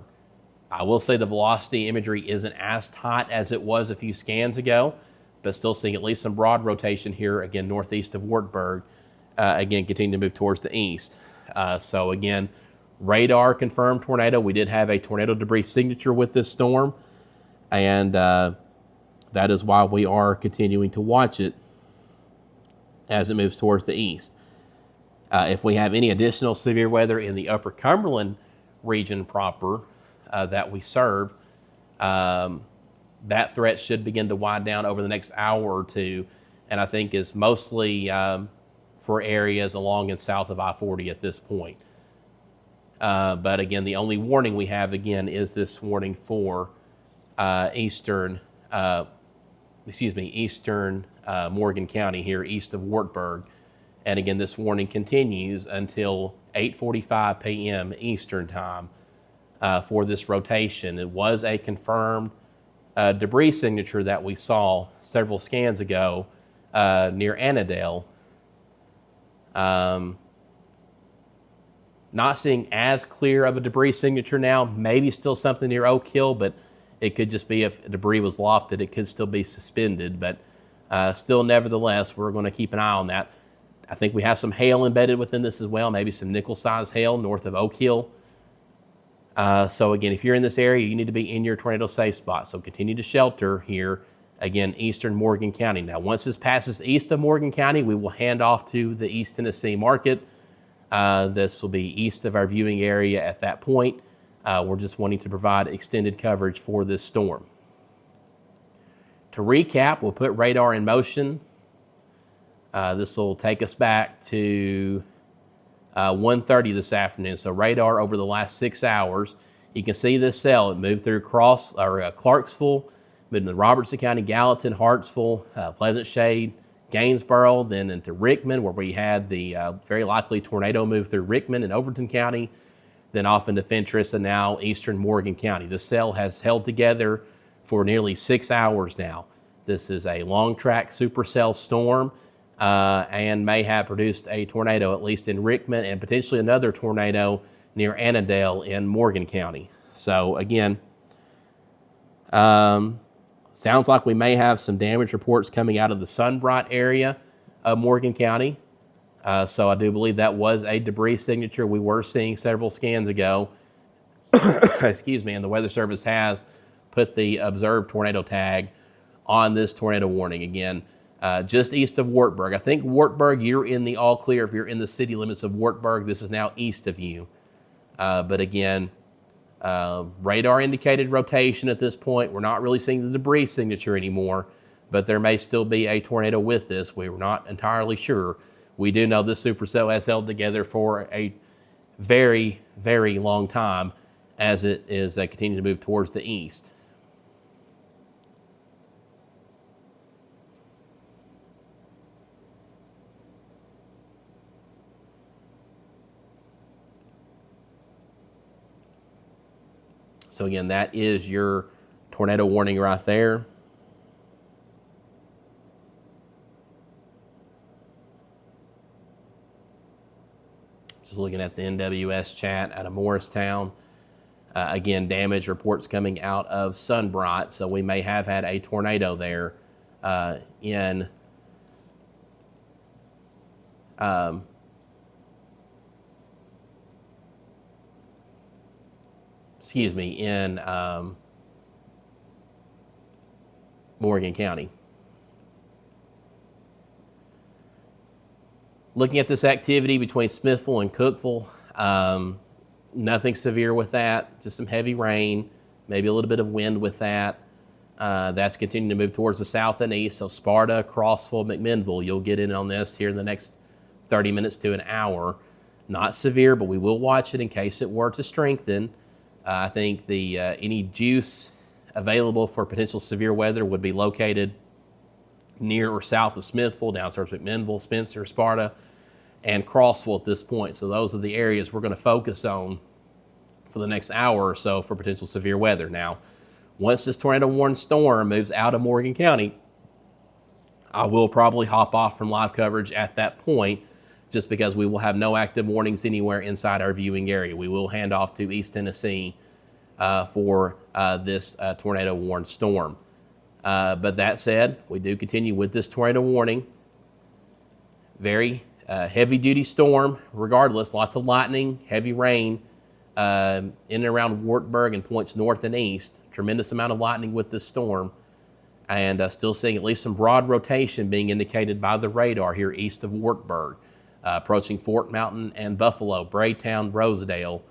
I will say the velocity imagery isn't as tight as it was a few scans ago, but still seeing at least some broad rotation here, again, northeast of Wartburg, again, continuing to move towards the east. So again, radar confirmed tornado. We did have a tornado debris signature with this storm, and that is why we are continuing to watch it as it moves towards the east. If we have any additional severe weather in the Upper Cumberland region proper that we serve, that threat should begin to wind down over the next hour or two, and I think is mostly for areas along and south of I-40 at this point. But again, the only warning we have, again, is this warning for eastern Morgan County here, east of Wartburg. And again, this warning continues until 8:45 p.m. Eastern time for this rotation. It was a confirmed debris signature that we saw several scans ago near Annandale. Not seeing as clear of a debris signature now, maybe still something near Oak Hill, but it could just be if debris was lofted, it could still be suspended. But still, nevertheless, we're going to keep an eye on that. I think we have some hail embedded within this as well, maybe some nickel-sized hail north of Oak Hill. So again, if you're in this area, you need to be in your tornado safe spot. So continue to shelter here, again, eastern Morgan County. Now, once this passes east of Morgan County, we will hand off to the East Tennessee market. This will be east of our viewing area at that point. We're just wanting to provide extended coverage for this storm. To recap, we'll put radar in motion. This will take us back to 1:30 this afternoon. So radar over the last 6 hours. You can see this cell. It moved through Clarksville, moved into Robertson County, Gallatin, Hartsville, Pleasant Shade, Gainsboro, then into Rickman, where we had the very likely tornado move through Rickman and Overton County, then off into Fentress, and now eastern Morgan County. This cell has held together for nearly 6 hours now. This is a long track supercell storm and may have produced a tornado, at least in Rickman, and potentially another tornado near Annandale in Morgan County. So again, sounds like we may have some damage reports coming out of the Sunbright area of Morgan County. So I do believe that was a debris signature we were seeing several scans ago. Excuse me, and the Weather Service has put the observed tornado tag on this tornado warning. Again, just east of Wartburg. I think Wartburg, you're in the all clear if you're in the city limits of Wartburg. This is now east of you. But again, radar indicated rotation at this point. We're not really seeing the debris signature anymore, but there may still be a tornado with this. We're not entirely sure. We do know this supercell has held together for a very, very long time as it is continuing to move towards the east. So again, that is your tornado warning right there. Just looking at the NWS chat out of Morristown. Again, damage reports coming out of Sunbright, so we may have had a tornado there in in Morgan County. Looking at this activity between Smithville and Cookeville, nothing severe with that, just some heavy rain, maybe a little bit of wind with that. That's continuing to move towards the south and east, so Sparta, Crossville, McMinnville, you'll get in on this here in the next 30 minutes to an hour. Not severe, but we will watch it in case it were to strengthen. I think the any juice available for potential severe weather would be located near or south of Smithville, down towards McMinnville, Spencer, Sparta, and Crossville at this point. So those are the areas we're going to focus on for the next hour or so for potential severe weather. Now, once this tornado warning storm moves out of Morgan County, I will probably hop off from live coverage at that point, just because we will have no active warnings anywhere inside our viewing area. We will hand off to East Tennessee for this tornado warning storm. But that said, we do continue with this tornado warning. Very heavy-duty storm, regardless. Lots of lightning, heavy rain in and around Wartburg and points north and east. Tremendous amount of lightning with this storm. And still seeing at least some broad rotation being indicated by the radar here east of Wartburg. Approaching Fort Mountain and Buffalo, Braytown, Rosedale,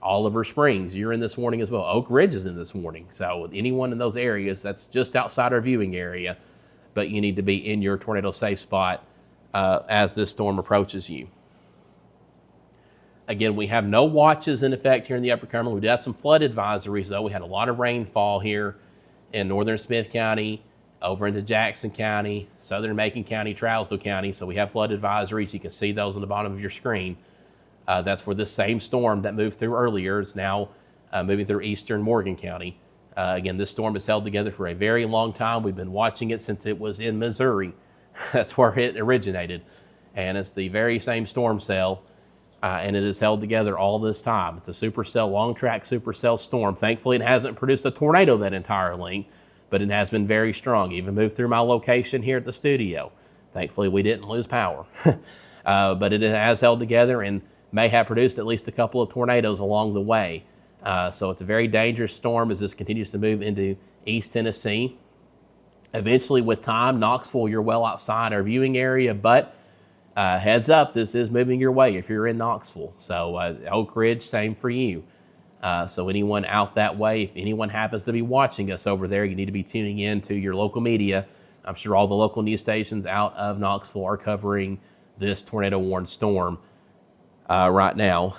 Oliver Springs. You're in this warning as well. Oak Ridge is in this warning. So with anyone in those areas, that's just outside our viewing area, but you need to be in your tornado safe spot as this storm approaches you. Again, we have no watches in effect here in the Upper Cumberland. We do have some flood advisories, though. We had a lot of rainfall here in northern Smith County, over into Jackson County, southern Macon County, Trousdale County. So we have flood advisories. You can see those on the bottom of your screen. That's where this same storm that moved through earlier is now moving through eastern Morgan County. Again, this storm has held together for a very long time. We've been watching it since it was in Missouri. That's where it originated. And it's the very same storm cell, and it has held together all this time. It's a supercell, long track supercell storm. Thankfully, it hasn't produced a tornado that entire length, but it has been very strong. Even moved through my location here at the studio. Thankfully, we didn't lose power. But it has held together and may have produced at least a couple of tornadoes along the way. So it's a very dangerous storm as this continues to move into East Tennessee. Eventually, with time, Knoxville, you're well outside our viewing area, but heads up, this is moving your way if you're in Knoxville. So Oak Ridge, same for you. So anyone out that way, if anyone happens to be watching us over there, you need to be tuning in to your local media. I'm sure all the local news stations out of Knoxville are covering this tornado warning storm right now.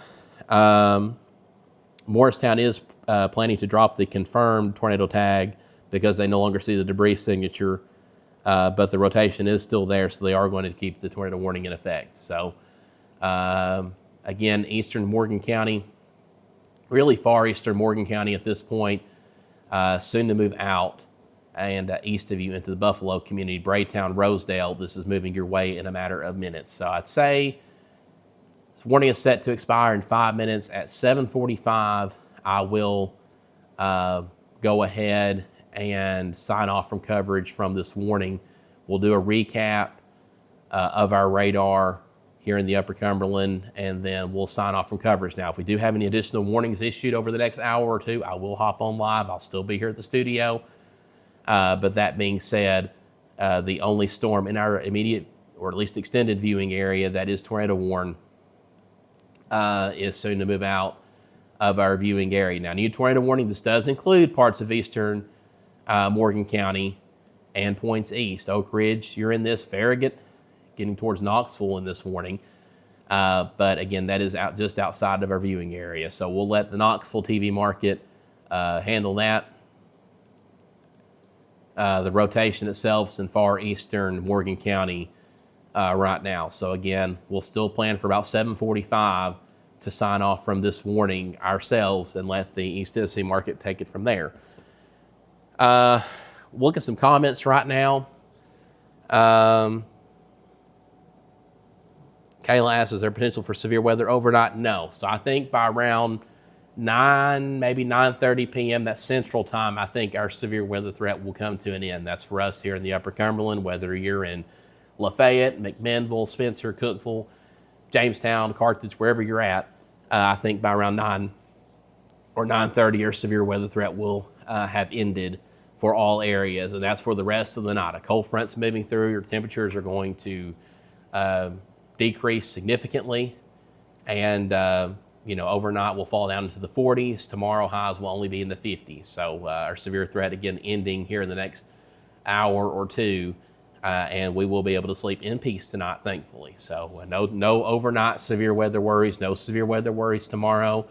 Morristown is planning to drop the confirmed tornado tag because they no longer see the debris signature, but the rotation is still there, so they are going to keep the tornado warning in effect. So again, eastern Morgan County, really far eastern Morgan County at this point, soon to move out and east of you into the Buffalo community, Braytown, Rosedale. This is moving your way in a matter of minutes. So I'd say this warning is set to expire in 5 minutes. At 7:45, I will go ahead and sign off from coverage from this warning. We'll do a recap of our radar here in the Upper Cumberland, and then we'll sign off from coverage. Now, if we do have any additional warnings issued over the next hour or two, I will hop on live. I'll still be here at the studio. But that being said, the only storm in our immediate, or at least extended viewing area that is tornado warned is soon to move out of our viewing area. Now, new tornado warning, this does include parts of eastern Morgan County and points east. Oak Ridge, you're in this. Farragut, getting towards Knoxville in this warning. But again, that is just outside of our viewing area. So we'll let the Knoxville TV market handle that. The rotation itself is in far eastern Morgan County right now. So again, we'll still plan for about 7:45 to sign off from this warning ourselves and let the East Tennessee market take it from there. Look at some comments right now. Kayla asks, is there potential for severe weather overnight? No. So I think by around maybe 9:30 p.m. That's Central Time. I think our severe weather threat will come to an end. That's for us here in the Upper Cumberland, whether you're in Lafayette, McMinnville, Spencer, Cookeville, Jamestown, Carthage, wherever you're at. I think by around 9 or 9:30, our severe weather threat will have ended for all areas, and that's for the rest of the night. A cold front's moving through. Your temperatures are going to decrease significantly, and overnight will fall down into the 40s. Tomorrow highs will only be in the 50s. So our severe threat again ending here in the next hour or two, and we will be able to sleep in peace tonight, thankfully. So no overnight severe weather worries, no severe weather worries tomorrow.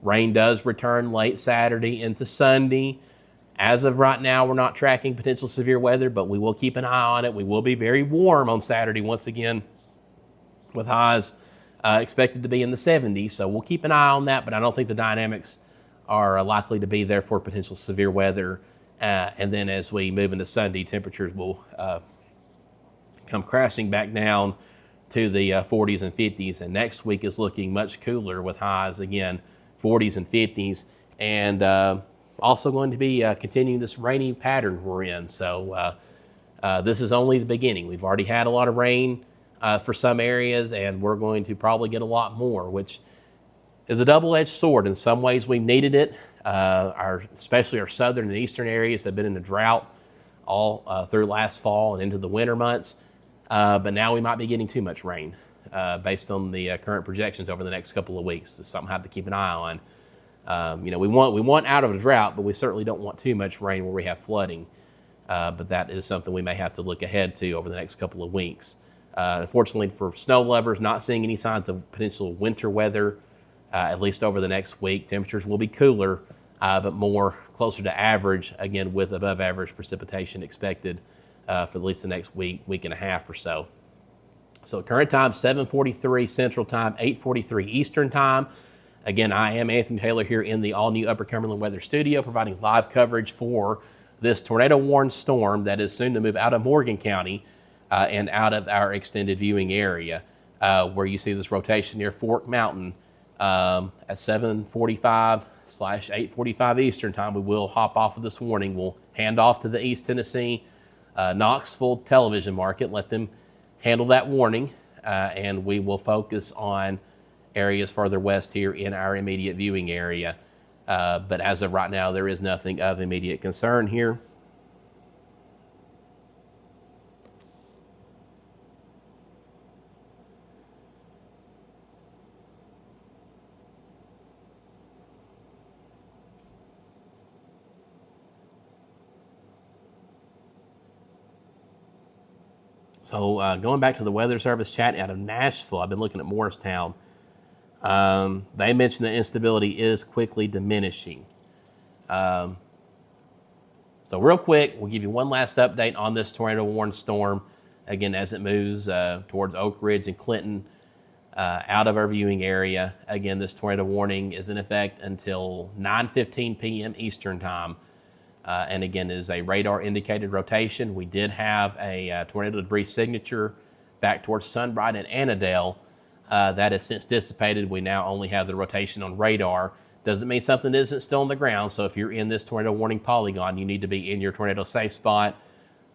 Rain does return late Saturday into Sunday. As of right now, we're not tracking potential severe weather, but we will keep an eye on it. We will be very warm on Saturday once again, with highs expected to be in the 70s. So we'll keep an eye on that, but I don't think the dynamics are likely to be there for potential severe weather. And then as we move into Sunday, temperatures will come crashing back down to the 40s and 50s. And next week is looking much cooler with highs, again, 40s and 50s. And also going to be continuing this rainy pattern we're in. So this is only the beginning. We've already had a lot of rain for some areas, and we're going to probably get a lot more, which is a double-edged sword. In some ways, we've needed it. Especially our southern and eastern areas have been in a drought all through last fall and into the winter months. But now we might be getting too much rain based on the current projections over the next couple of weeks. It's something I have to keep an eye on. We want out of a drought, but we certainly don't want too much rain where we have flooding. But that is something we may have to look ahead to over the next couple of weeks. Unfortunately for snow lovers, not seeing any signs of potential winter weather, at least over the next week. Temperatures will be cooler, but more closer to average, again, with above average precipitation expected for at least the next week and a half or so. So current time, 7:43 Central Time, 8:43 Eastern Time. Again, I am Anthony Taylor here in the all-new Upper Cumberland Weather Studio, providing live coverage for this tornado-warned storm that is soon to move out of Morgan County and out of our extended viewing area, where you see this rotation near Fork Mountain at 7:45/8:45 Eastern Time. We will hop off of this warning. We'll hand off to the East Tennessee Knoxville television market, let them handle that warning, and we will focus on areas further west here in our immediate viewing area. But as of right now, there is nothing of immediate concern here. So going back to the Weather Service chat out of Nashville, I've been looking at Morristown. They mentioned that instability is quickly diminishing. So real quick, we'll give you one last update on this tornado-warned storm. Again, as it moves towards Oak Ridge and Clinton, out of our viewing area. Again, this tornado warning is in effect until 9:15 p.m. Eastern Time. And again, it is a radar-indicated rotation. We did have a tornado debris signature back towards Sunbright and Annandale. That has since dissipated. We now only have the rotation on radar. Doesn't mean something isn't still on the ground. So if you're in this tornado warning polygon, you need to be in your tornado safe spot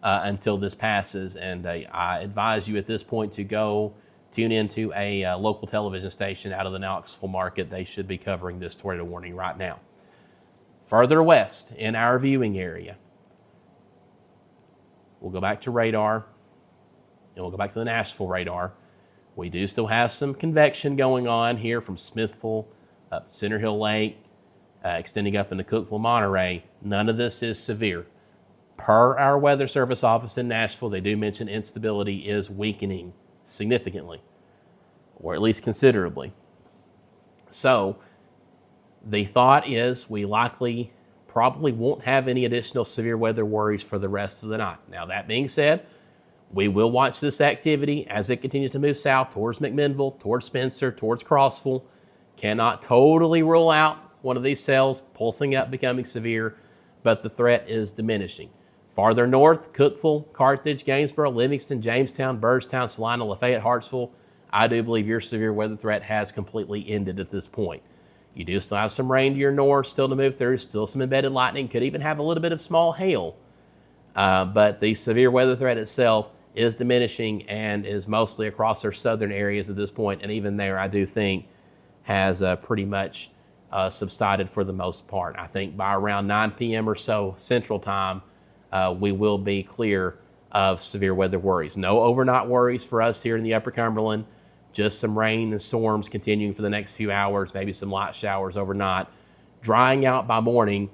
until this passes. And I advise you at this point to go tune into a local television station out of the Knoxville market. They should be covering this tornado warning right now. Further west in our viewing area, we'll go back to radar, and we'll go back to the Nashville radar. We do still have some convection going on here from Smithville up Center Hill Lake, extending up into Cookeville, Monterey. None of this is severe. Per our Weather Service office in Nashville, they do mention instability is weakening significantly, or at least considerably. So the thought is we probably won't have any additional severe weather worries for the rest of the night. Now, that being said, we will watch this activity as it continues to move south towards McMinnville, towards Spencer, towards Crossville. Cannot totally rule out one of these cells pulsing up, becoming severe, but the threat is diminishing. Farther north, Cookeville, Carthage, Gainesboro, Livingston, Jamestown, Byrdstown, Salina, Lafayette, Hartsville, I do believe your severe weather threat has completely ended at this point. You do still have some rain to your north still to move through, still some embedded lightning, could even have a little bit of small hail. But the severe weather threat itself is diminishing and is mostly across our southern areas at this point, and even there I do think has pretty much subsided for the most part. I think by around 9 p.m. or so Central Time, we will be clear of severe weather worries. No overnight worries for us here in the Upper Cumberland, just some rain and storms continuing for the next few hours, maybe some light showers overnight, drying out by morning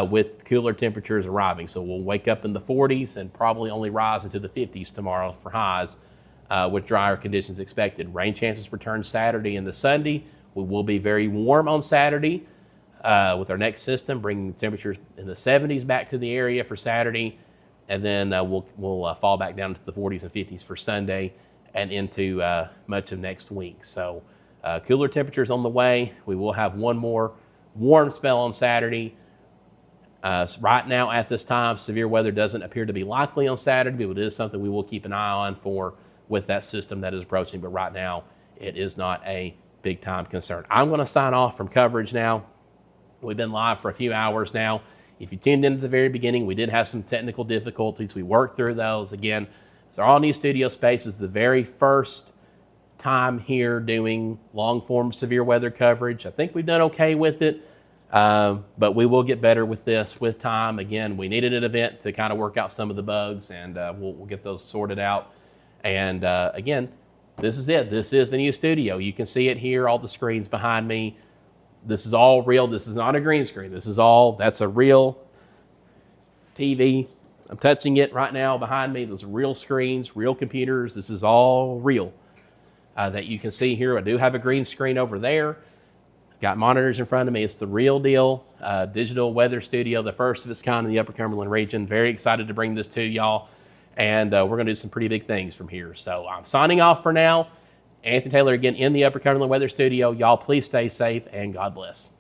with cooler temperatures arriving. So we'll wake up in the 40s and probably only rise into the 50s tomorrow for highs with drier conditions expected. Rain chances return Saturday into Sunday. We will be very warm on Saturday with our next system, bringing temperatures in the 70s back to the area for Saturday. And then we'll fall back down to the 40s and 50s for Sunday and into much of next week. So cooler temperatures on the way. We will have one more warm spell on Saturday. Right now at this time, severe weather doesn't appear to be likely on Saturday, but it is something we will keep an eye on for with that system that is approaching. But right now, it is not a big time concern. I'm going to sign off from coverage now. We've been live for a few hours now. If you tuned in at the very beginning, we did have some technical difficulties. We worked through those. Again, it's our all-new studio space. It's the very first time here doing long-form severe weather coverage. I think we've done okay with it. But we will get better with this with time. Again, we needed an event to kind of work out some of the bugs, and we'll get those sorted out. And again, this is it. This is the new studio. You can see it here, all the screens behind me. This is all real. This is not a green screen. That's a real TV. I'm touching it right now behind me. Those are real screens, real computers. This is all real that you can see here. I do have a green screen over there. Got monitors in front of me. It's the real deal digital weather studio, the first of its kind in the Upper Cumberland region. Very excited to bring this to y'all. And we're going to do some pretty big things from here. So I'm signing off for now. Anthony Taylor again in the Upper Cumberland Weather Studio. Y'all please stay safe and God bless.